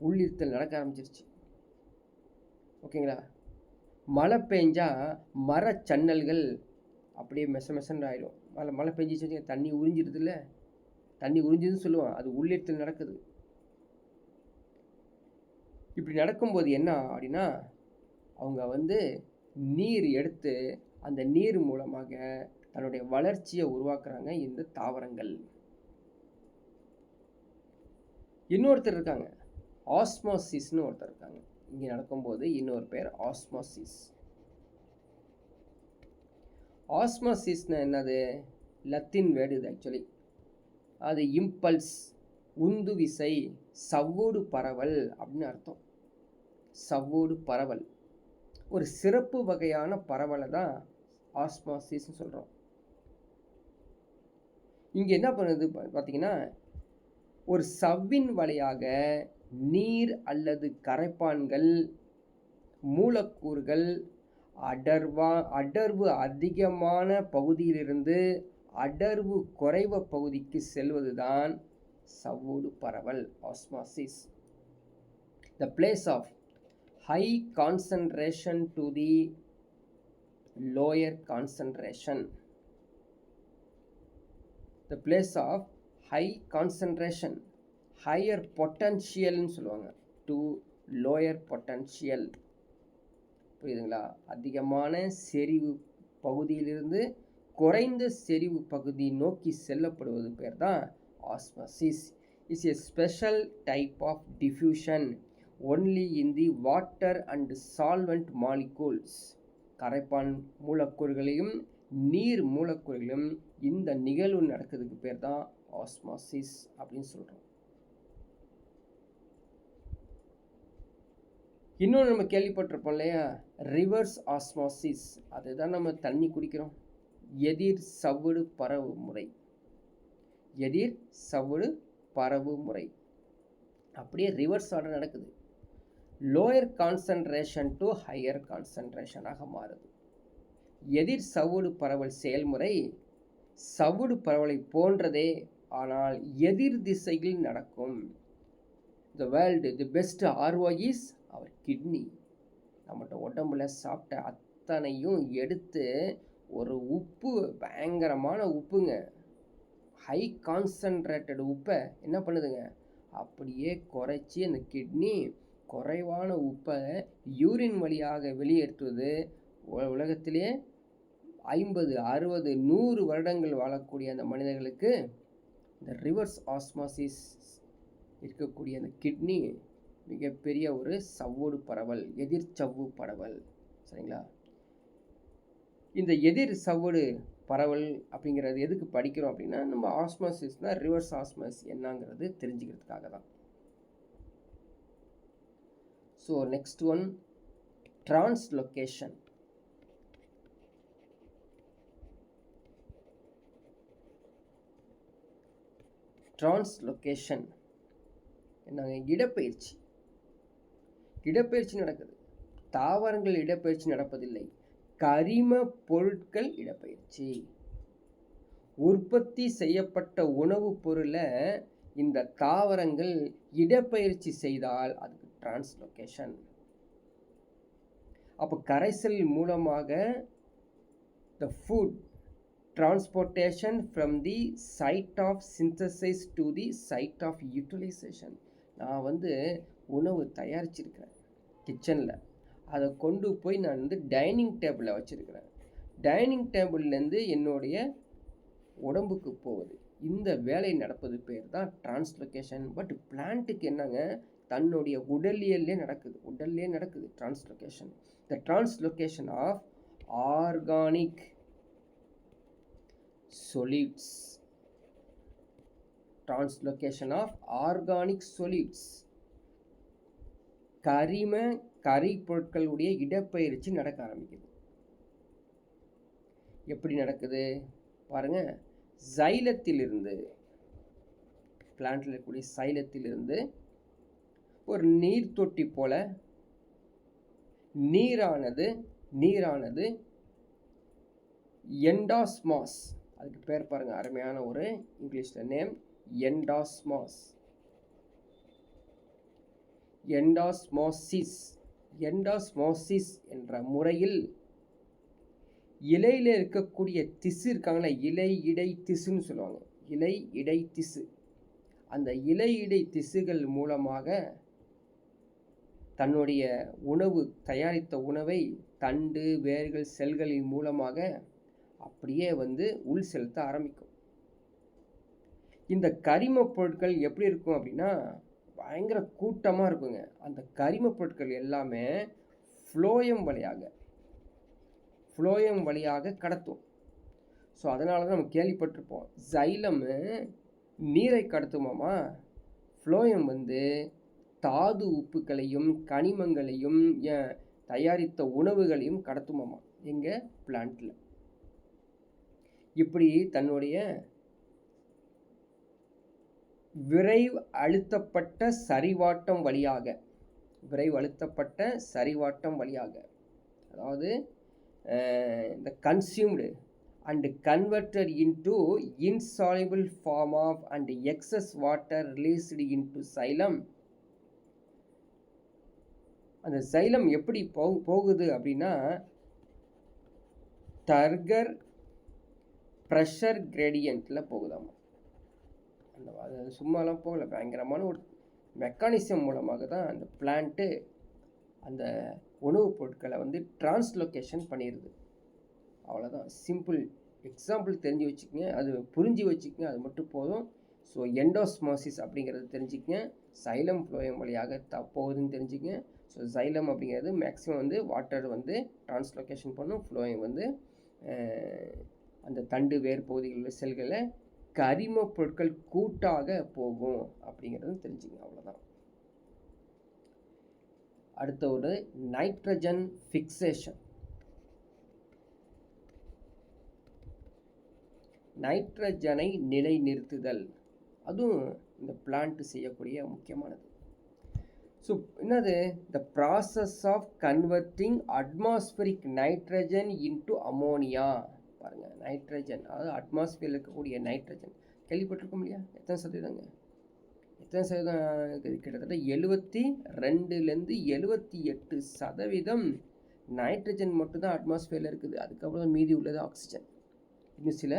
உள்ளீர்த்தல் நடக்க ஆரம்பிச்சிருச்சு. ஓகேங்களா? மழை பெஞ்சா மரச்சன்னல்கள் அப்படியே மெசன்னு ஆயிடும். மழை பெஞ்சிச்சு தண்ணி உறிஞ்சிடுதுல்ல, தண்ணி உறிஞ்சுதுன்னு சொல்லுவோம், அது உள்ளிடத்தில் நடக்குது. இப்படி நடக்கும்போது என்ன அப்படின்னா, அவங்க நீர் எடுத்து அந்த நீர் மூலமாக தன்னுடைய வளர்ச்சியை உருவாக்குறாங்க இந்த தாவரங்கள். இன்னொருத்தர் இருக்காங்க, ஆஸ்மோசிஸ்னு ஒருத்தர் இருக்காங்க. இங்கே நடக்கும்போது இன்னொரு பேர் ஆஸ்மோசிஸ். ஆஸ்மோசிஸ்னா என்னது? லத்தீன் வேர்டு இது ஆக்சுவலி. அது இம்பல்ஸ், உந்து விசை, சவ்வூடு பரவல் அப்படின்னு அர்த்தம். சவ்வூடு பரவல் ஒரு சிறப்பு வகையான பரவலை தான் ஆஸ்மோசிஸ்ன்னு சொல்கிறோம். இங்கே என்ன பண்ணுது பார்த்தீங்கன்னா, ஒரு சவ்வின் வழியாக நீர் அல்லது கரைப்பான்கள், மூலக்கூறுகள் அடர்வு அதிகமான பகுதியிலிருந்து அடர்வு குறைவ பகுதிக்கு செல்வது தான் சவ்வூடு பரவல், osmosis. The place of high concentration to the lower concentration. The place of high concentration, higher potential ன்னு சொல்லுவாங்க, to lower potential. புரியுதுங்களா? அதிகமான செறிவு பகுதியிலிருந்து குறைந்த செறிவு பகுதி நோக்கி செல்லப்படுவது பேர் தான் osmosis. Is a special type of diffusion only in the water and solvent molecules. கரைப்பான் மூலக்கூறுகளையும் நீர் மூலக்கூறுகளையும் இந்த நிகழ்வு நடக்கிறதுக்கு பேர் தான் ஆஸ்மோசிஸ் அப்படின்னு சொல்கிறோம். இன்னொன்று நம்ம கேள்விப்பட்டிருப்போம் இல்லையா, ரிவர்ஸ் ஆஸ்மோசிஸ். அதுதான் நம்ம தண்ணி குடிக்கிறோம். எதிர் சவ்வுடு பரவு முறை, எதிர் சவ்வுடு பரவு முறை அப்படியே ரிவர்ஸ் ஆர்டர் நடக்குது. லோயர் கான்சன்ட்ரேஷன் டு ஹையர் கான்சன்ட்ரேஷனாக மாறுது. எதிர் சவ்வுடு பரவல் செயல்முறை சவ்வுடு பரவலை போன்றதே, ஆனால் எதிர் திசையில் நடக்கும். The world, the best RO is our kidney. நம்மகிட்ட உடம்புல சாப்பிட்ட அத்தனையும் எடுத்து ஒரு உப்பு, பயங்கரமான உப்புங்க, ஹை கான்சன்ட்ரேட்டட் உப்பை என்ன பண்ணுதுங்க, அப்படியே குறைச்சி அந்த கிட்னி குறைவான உப்பை யூரின் வழியாக வெளியேற்றுவது. உலகத்திலே 50, 60, 100 வருடங்கள் வாழக்கூடிய அந்த மனிதர்களுக்கு இந்த ரிவர்ஸ் ஆஸ்மோசிஸ் இருக்கக்கூடிய அந்த கிட்னி மிகப்பெரிய ஒரு சவ்வோடு பரவல், எதிர் சவ்வு பரவல். சரிங்களா? இந்த எதிர் சவ்வோடு பரவல் அப்படிங்கிறது எதுக்கு படிக்கிறோம் அப்படின்னா, நம்ம ஆஸ்மோசிஸ்னால் ரிவர்ஸ் ஆஸ்மோசிஸ் என்னங்கிறது தெரிஞ்சுக்கிறதுக்காக தான். So next one, translocation. Translocation என்னங்க? இடப்பெயர்ச்சி. இடப்பெயர்ச்சி நடக்குது. தாவரங்கள் இடப்பெயர்ச்சி நடப்பதில்லை, கரிம பொருட்கள் இடப்பெயர்ச்சி. உற்பத்தி செய்யப்பட்ட உணவுப் பொருளை இந்த தாவரங்கள் இடப்பெயர்ச்சி செய்தால் அதுக்கு டிரான்ஸ்லொகேஷன். அப்போ கரைசல் மூலமாக the food transportation from the site of synthesis to the site of utilization. நான் உணவு தயாரிச்சிருக்கிறேன் கிச்சனில், அதை கொண்டு போய் நான் டைனிங் டேபிளில் வச்சுருக்கிறேன். டைனிங் டேபிள்லேருந்து என்னுடைய உடம்புக்கு போகுது. இந்த வேலை நடப்பது பேர் தான் டிரான்ஸ்லொகேஷன். பட் பிளான்ட்டுக்கு என்னங்க, தன்னுடைய உடலியல்லே நடக்குது translocation. The translocation of organic solids. Translocation of organic solids. கரி பொருட்களுடைய இடப்பெயர்ச்சி நடக்க ஆரம்பிக்குது. எப்படி நடக்குது பாருங்க. சைலத்திலிருந்து, பிளான்ட்ல இருக்கக்கூடிய சைலத்திலிருந்து ஒரு நீர் தொட்டி போல நீரானது எண்டாஸ்மாஸ், அதுக்கு பேர் பாருங்க, அருமையான ஒரு இங்கிலீஷில் நேம், எண்டாஸ்மாஸ். எண்டாஸ்மோசிஸ், எண்டாஸ்மோசிஸ் என்ற முறையில் இலையில் இருக்கக்கூடிய திசு இருக்காங்களே, இலை இடை திசுன்னு சொல்லுவாங்க, இலை இடை திசு, அந்த இலை இடை திசுகள் மூலமாக தன்னுடைய தயாரித்த உணவை தண்டு வேர்கள் செல்களின் மூலமாக அப்படியே உள் செலுத்த ஆரம்பிக்கும். இந்த கரிம பொருட்கள் எப்படி இருக்கும் அப்படின்னா பயங்கர கூட்டமாக இருக்குங்க. அந்த கரிம பொருட்கள் எல்லாமே ஃப்ளோயம் வழியாக கடத்தும். ஸோ அதனால தான் நம்ம கேள்விப்பட்டிருப்போம், ஜைலமு நீரை கடத்துமாமா, ஃப்ளோயம் தாது உப்புக்களையும் கனிமங்களையும் தயாரித்த உணவுகளையும் கடத்துமாமா எங்கள் பிளான்ட்டில். இப்படி தன்னுடைய விரைவு அழுத்தப்பட்ட சரிவாட்டம் வழியாக, அதாவது இந்த consumed and converted into insoluble form of and excess water released into xylem. அந்த சைலம் எப்படி போகுது அப்படின்னா டர்கர் ப்ரெஷர் கிரேடியண்ட்டில் போகுதாமா. அது சும்மாலாம் போகல, பயங்கரமான ஒரு மெக்கானிசம் மூலமாக தான் அந்த பிளான்ட்டு அந்த உணவுப் பொருட்களை டிரான்ஸ்லொகேஷன் பண்ணிடுது. அவ்வளோதான், சிம்பிள் எக்ஸாம்பிள் தெரிஞ்சு வச்சுக்கோங்க, அது புரிஞ்சு வச்சுக்கோங்க, அது மட்டும் போதும். ஸோ எண்டோஸ்மோசிஸ் அப்படிங்கிறது தெரிஞ்சுக்கங்க, சைலம் ஃப்ளோயம் வழியாக போகுதுன்னு தெரிஞ்சுக்கங்க. ஸோ சைலம் அப்படிங்கிறது மேக்ஸிமம் வாட்டர் டிரான்ஸ்லொகேஷன் பண்ணும், ஃப்ளோயம் அந்த தண்டு வேர் பகுதிகளில் செல்களை கரிம பொருட்கள் கூட்டாக போகும் அப்படிங்கிறது தெரிஞ்சுங்க. அவ்வளோதான். அடுத்த ஒரு நைட்ரஜன் ஃபிக்சேஷன். நைட்ரஜனை நிலைநிறுத்துதல், அதுவும் இந்த பிளான்ட் செய்யக்கூடிய முக்கியமானது. ஸோ என்னது, the process of converting atmospheric nitrogen into ammonia. பாருங்கள், நைட்ரஜன், அதாவது அட்மாஸ்பியரில் இருக்கக்கூடிய நைட்ரஜன் கேள்விப்பட்டிருக்கோம் இல்லையா, எத்தனை சதவீதம், கிட்டத்தட்ட 72லேருந்து 78% நைட்ரஜன் மட்டும்தான் அட்மாஸ்பியரில் இருக்குது. அதுக்கப்புறம் மீதி உள்ளது ஆக்சிஜன், இன்னும் சில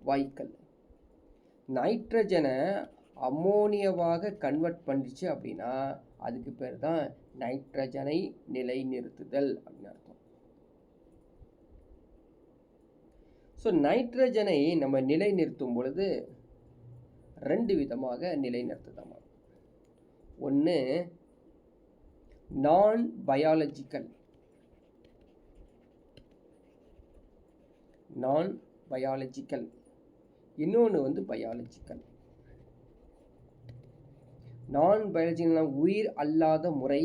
வாயுக்கள். நைட்ரஜனை அமோனியாவாக கன்வெர்ட் பண்ணிச்சு அப்படின்னா அதுக்கு பேர் தான் நைட்ரஜனை நிலைநிறுத்துதல் அப்படின்னு அர்த்தம். ஸோ நைட்ரஜனை நம்ம நிலைநிறுத்தும் பொழுது 2 விதமாக நிலைநிறுத்துதாமா. ஒன்று நான் பயாலஜிக்கல், இன்னொன்று பயாலஜிக்கல். நான் பயாலஜிக்கல்னா உயிர் அல்லாத முறை,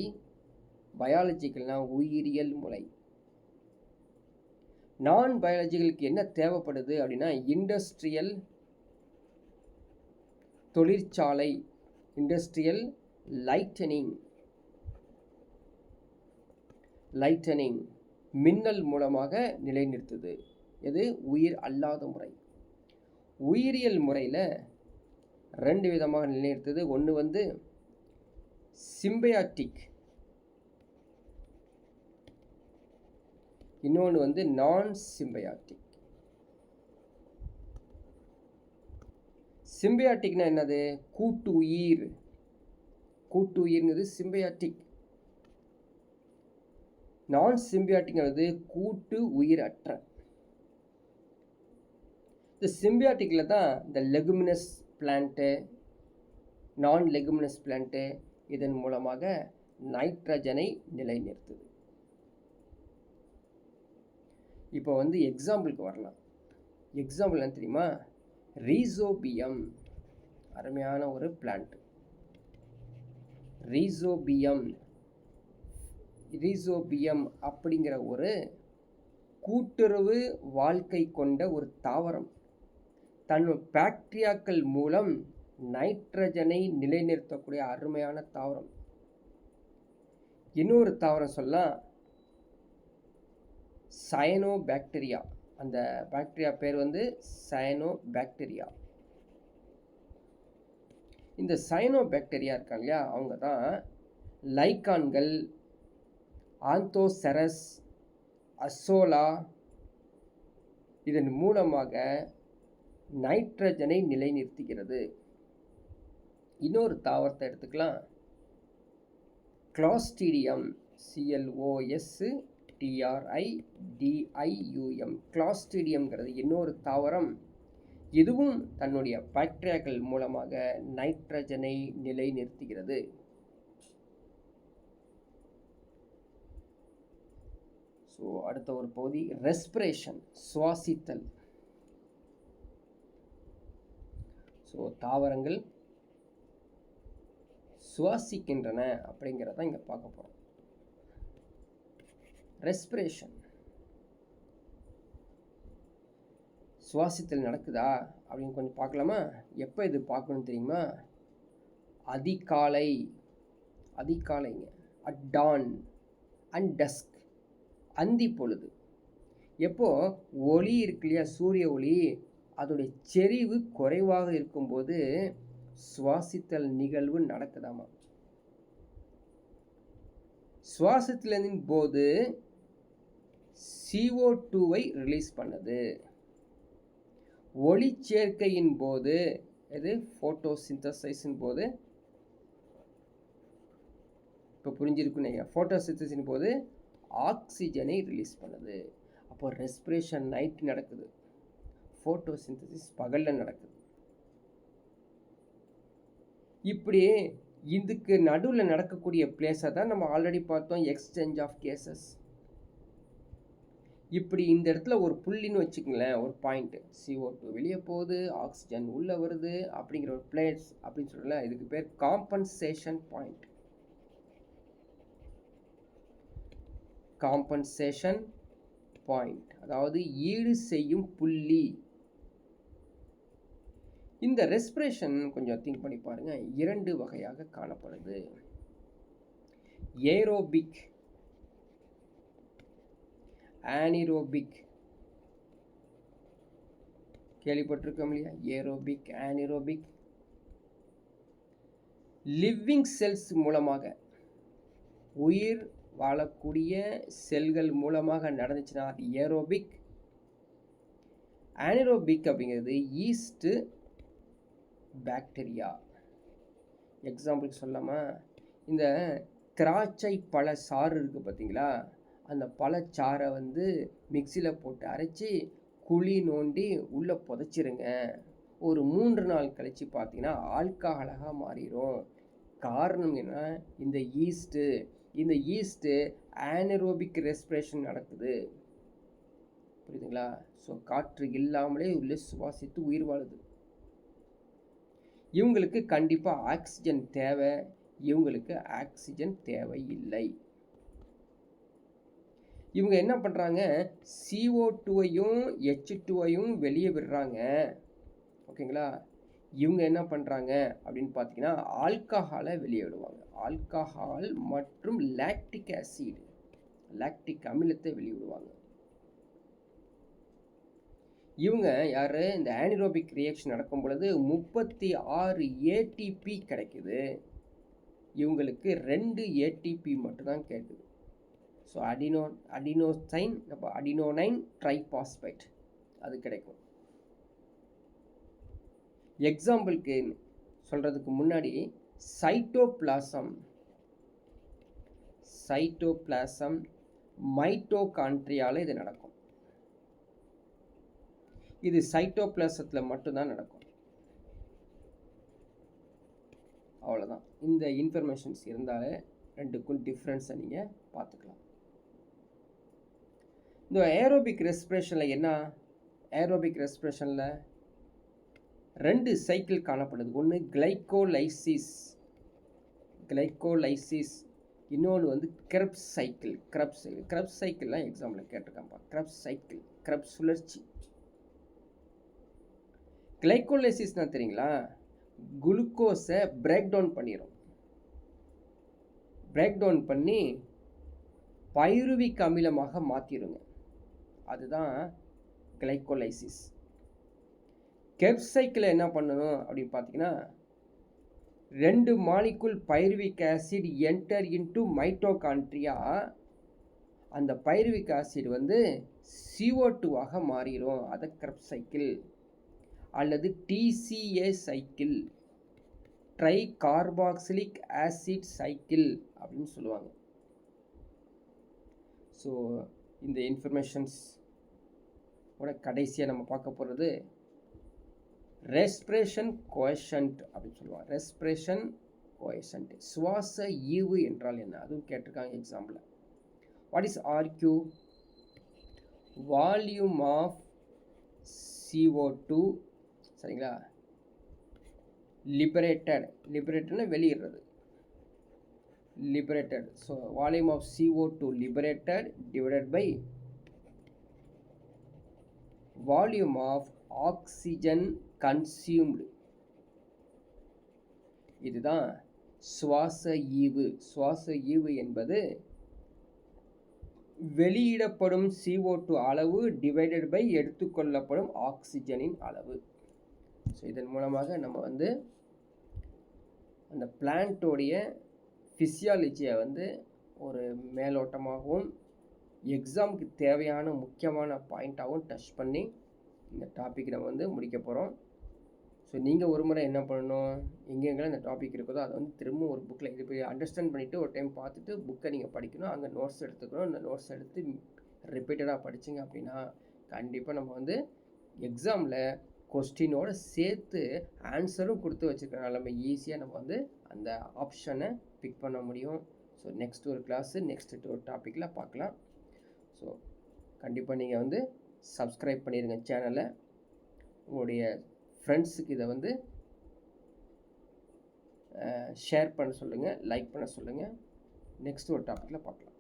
பயாலஜிக்கல்னா உயிரியல் முறை. நான் பயாலஜிக்கலுக்கு என்ன தேவைப்படுது அப்படின்னா இண்டஸ்ட்ரியல் தொழிற்சாலை, இண்டஸ்ட்ரியல் லைட்டனிங் மின்னல் மூலமாக நிலைநிறுத்துது. இது உயிர் அல்லாத முறை. உயிரியல் முறையில் 2 விதமாக நிலைநிறுத்துது. ஒன்று சிம்பயாட்டிக், இன்னொன்று நான் சிம்பயாட்டிக். சிம்பயாட்டிக்னா என்னது, கூட்டு உயிர்ங்கிறது சிம்பயாட்டிக். நான் சிம்பியாட்டிக்ங்கிறது கூட்டு உயிர் அற்ற. இந்த சிம்பியாட்டிக்கில் தான் இந்த லெகுமினஸ் பிளான்ட்டு, நான் லெகுமினஸ் பிளான்ட்டு இதன் மூலமாக நைட்ரஜனை நிலைநிறுத்துது. இப்போ எக்ஸாம்பிளுக்கு வரலாம். எக்ஸாம்பிள் என்ன தெரியுமா, ரீசோபியம், அருமையான ஒரு பிளான்ட். ரீசோபியம் அப்படிங்கிற ஒரு கூட்டுறவு வாழ்க்கை கொண்ட ஒரு தாவரம். தன் பாக்டீரியாக்கள் மூலம் நைட்ரஜனை நிலைநிறுத்தக்கூடிய அருமையான தாவரம். இன்னொரு தாவரம் சொல்லலாம் சயனோபாக்டீரியா. அந்த பாக்டீரியா பேர் சயனோபாக்டீரியா. இந்த சயனோபாக்டீரியா இருக்காங்க இல்லையா, அவங்க தான் லைக்கான்கள், ஆந்தோசரஸ், அசோலா இதன் மூலமாக நைட்ரஜனை நிலைநிறுத்துகிறது. இன்னொரு தாவரத்தை எடுத்துக்கலாம், கிளாஸ்டிடியம், CLOSTRIDIUM. கிளாஸ்டிடியம்ங்கிறது இன்னொரு தாவரம். இதுவும் தன்னுடைய பாக்டீரியாக்கள் மூலமாக நைட்ரஜனை நிலைநிறுத்துகிறது. ஸோ அடுத்த ஒரு பகுதி ரெஸ்பிரேஷன், சுவாசித்தல். ஸோ தாவரங்கள் சுவாசிக்கின்றன அப்படிங்கிறத இங்கே பார்க்க போகிறோம். ரெஸ்பிரேஷன், சுவாசித்தல் நடக்குதா அப்படின்னு கொஞ்சம் பார்க்கலாமா? எப்போ இது பார்க்கணும் தெரியுமா? அதிகாலைங்க, அட் டான் அண்ட் டஸ்க், அந்தி பொழுது. எப்போ ஒளி இருக்கு இல்லையா, சூரிய ஒளி, அதோடைய செறிவு குறைவாக இருக்கும்போது சுவாசித்தல் நிகழ்வு நடக்குதாமா. சுவாசத்தின் போது CO2வை ரிலீஸ் பண்ணுது. ஒளி சேர்க்கையின் போது, இது ஃபோட்டோசிந்தசைஸின் போது, இப்போ புரிஞ்சிருக்குன்னு நினைக்கிறேன், ஃபோட்டோசிந்தசிஸின் போது ஆக்சிஜனை ரிலீஸ் பண்ணுது. அப்போ ரெஸ்பிரேஷன் நைட் நடக்குது, ஃபோட்டோசிந்தசிஸ் பகலில் நடக்குது. இப்படி இதுக்கு நடுவில் நடக்கக்கூடிய பிளேஸை தான் நம்ம ஆல்ரெடி பார்த்தோம், எக்ஸ்சேஞ்ச் ஆஃப் கேசஸ். இப்படி இந்த இடத்துல ஒரு புள்ளின்னு வச்சுக்கங்களேன், ஒரு பாயிண்ட், CO2 வெளியே போகுது, ஆக்சிஜன் உள்ளே வருது அப்படிங்கிற ஒரு பிளேஸ் அப்படின்னு சொல்லல, இதுக்கு பேர் காம்பன்சேஷன் பாயிண்ட். காம்பன்சேஷன் பாயிண்ட் அதாவது ஈடு செய்யும் புள்ளி. இந்த ரெஸ்பிரேஷன் கொஞ்சம் திங்க் பண்ணி பாருங்க, 2 வகையாக காணப்படுது. ஏரோபிக், ஆனிரோபிக். கேள்விப்பட்டிருக்கோம் இல்லையா? ஏரோபிக், ஆனிரோபிக். லிவிங் செல்ஸ் மூலமாக, உயிர் வாழக்கூடிய செல்கள் மூலமாக நடந்துச்சுன்னா அது ஏரோபிக். ஆனிரோபிக் அப்படிங்கிறது ஈஸ்ட், பாக்டீரியா. எக்ஸாம்பிளுக்கு சொல்லாமா, இந்த திராட்சை பழ சாறு இருக்குது பார்த்தீங்களா, அந்த பழச்சாறை வந்து மிக்சியில் போட்டு அரைச்சி குழி நோண்டி உள்ளே புதைச்சிருங்க. ஒரு 3 நாள் கழித்து பார்த்தீங்கன்னா ஆல்கஹாலாக மாறிடும். காரணம் என்ன? இந்த ஈஸ்ட்டு ஆனரோபிக் ரெஸ்பிரேஷன் நடக்குது. புரியுதுங்களா? ஸோ காற்று இல்லாமலே உள்ளே சுவாசித்து உயிர் வாழுது. இவங்களுக்கு கண்டிப்பாக ஆக்சிஜன் தேவை, இவங்களுக்கு ஆக்சிஜன் தேவை இல்லை. இவங்க என்ன பண்ணுறாங்க, CO2வையும் H2வையும் வெளியே விடுறாங்க. ஓகேங்களா? இவங்க என்ன பண்ணுறாங்க அப்படின்னு பார்த்தீங்கன்னா ஆல்கஹாலை வெளியே விடுவாங்க. ஆல்கஹால் மற்றும் லாக்டிக் ஆசிட், லாக்டிக் அமிலத்தை வெளியிடுவாங்க. இவங்க யார், இந்த ஆனிரோபிக் ரியாக்ஷன் நடக்கும் பொழுது 36 ATP கிடைக்குது. இவங்களுக்கு 2 ATP மட்டும்தான் கிடைக்குது. ஸோ அடினோசைன், அடினோனைன் ட்ரைபாஸ்பேட் அது கிடைக்கும். எக்ஸாம்பிளுக்கு சொல்கிறதுக்கு முன்னாடி சைட்டோபிளாசம், மைட்டோகாண்ட்ரியாவில் இது நடக்கும். இது சைட்டோபிளாசத்தில் மட்டும்தான் நடக்கும். அவ்வளோதான். இந்த இன்ஃபர்மேஷன்ஸ் இருந்தாலே ரெண்டுக்கும் டிஃப்ரென்ஸை நீங்கள் பார்த்துக்கலாம். இந்த ஏரோபிக் ரெஸ்பிரேஷனில் என்ன, ஏரோபிக் ரெஸ்பிரேஷனில் 2 சைக்கிள் காணப்படுது. ஒன்று கிளைகோலைசிஸ், இன்னொன்று வந்து கிரெப்ஸ் சைக்கிள். கிரெப்ஸ் சைக்கிள்லாம் எக்ஸாம்பிள் கேட்டிருக்கான்ப்பா. கிரெப்ஸ் சைக்கிள், கிரெப்ஸ் சுழற்சி. கிளைகோலைசிஸ்னால் தெரியுங்களா, குளுக்கோஸை பிரேக் டவுன் பண்ணிடும். பிரேக் டவுன் பண்ணி பைருவிக் அமிலமாக மாற்றிடுங்க. அதுதான் கிளைகோலைசிஸ். கெப்ஸ் சைக்கிளை என்ன பண்ணணும் அப்படின்னு பார்த்தீங்கன்னா, 2 molecule pyruvic acid enter into mitochondria அந்த பைருவிக் ஆசிட் வந்து CO2ஆக மாறிடும். அதை கிரெப்ஸ் சைக்கிள் அல்லது TCA cycle, tri carboxylic acid cycle அப்படின்னு சொல்லுவாங்க. ஸோ இந்த இன்ஃபர்மேஷன்ஸ் கடைசியாக நம்ம பார்க்க போகிறது ரெஸ்பிரேஷன் கோஎஷன்ட் அப்படின்னு சொல்லுவாங்க. ரெஸ்பிரேஷன் கோஎஷன்ட், சுவாச ஈவு என்றால் என்ன, அதுவும் கேட்டிருக்காங்க example. What is RQ? Volume of CO2, சரிங்களா, லிபரேட்டட்னா வெளியிடுறது, liberated. So volume of CO2 liberated divided by volume of oxygen consumed. இதுதான் சுவாச ஈவு. சுவாச ஈவு என்பது வெளியிடப்படும் CO2 அளவு டிவைடட் பை எடுத்துக்கொள்ளப்படும் ஆக்சிஜனின் அளவு. ஸோ இதன் மூலமாக நம்ம வந்து அந்த பிளான்ட்டோடைய ஃபிசியாலஜியை வந்து ஒரு மேலோட்டமாகவும் எக்ஸாமுக்கு தேவையான முக்கியமான பாயிண்ட்டாகவும் டச் பண்ணி இந்த டாபிக் நம்ம வந்து முடிக்க போகிறோம். ஸோ நீங்கள் ஒரு முறை என்ன பண்ணணும், எங்கெங்கெல்லாம் இந்த டாபிக் இருக்குதோ அதை வந்து திரும்ப ஒரு புக்கில் இது போய் அண்டர்ஸ்டாண்ட் பண்ணிவிட்டு ஒரு டைம் பார்த்துட்டு புக்கை நீங்கள் படிக்கணும். அங்கே நோட்ஸ் எடுத்துக்கணும். இந்த நோட்ஸ் எடுத்து ரிப்பீட்டடாக படிச்சிங்க அப்படின்னா கண்டிப்பாக நம்ம வந்து எக்ஸாமில் கொஸ்டினோடு சேர்த்து ஆன்சரும் கொடுத்து வச்சுருக்கனால நம்ம ஈஸியாக நம்ம வந்து அந்த ஆப்ஷனை பிக் பண்ண முடியும். ஸோ நெக்ஸ்ட் ஒரு கிளாஸு நெக்ஸ்ட் ஒரு டாப்பிக்கில் பார்க்கலாம். ஸோ கண்டிப்பாக நீங்கள் வந்து சப்ஸ்கிரைப் பண்ணிடுங்க சேனலை. உங்களுடைய ஃப்ரெண்ட்ஸுக்கு இதை வந்து ஷேர் பண்ண சொல்லுங்கள், லைக் பண்ண சொல்லுங்கள். நெக்ஸ்ட் ஒரு டாப்பிக்கில் பார்க்கலாம்.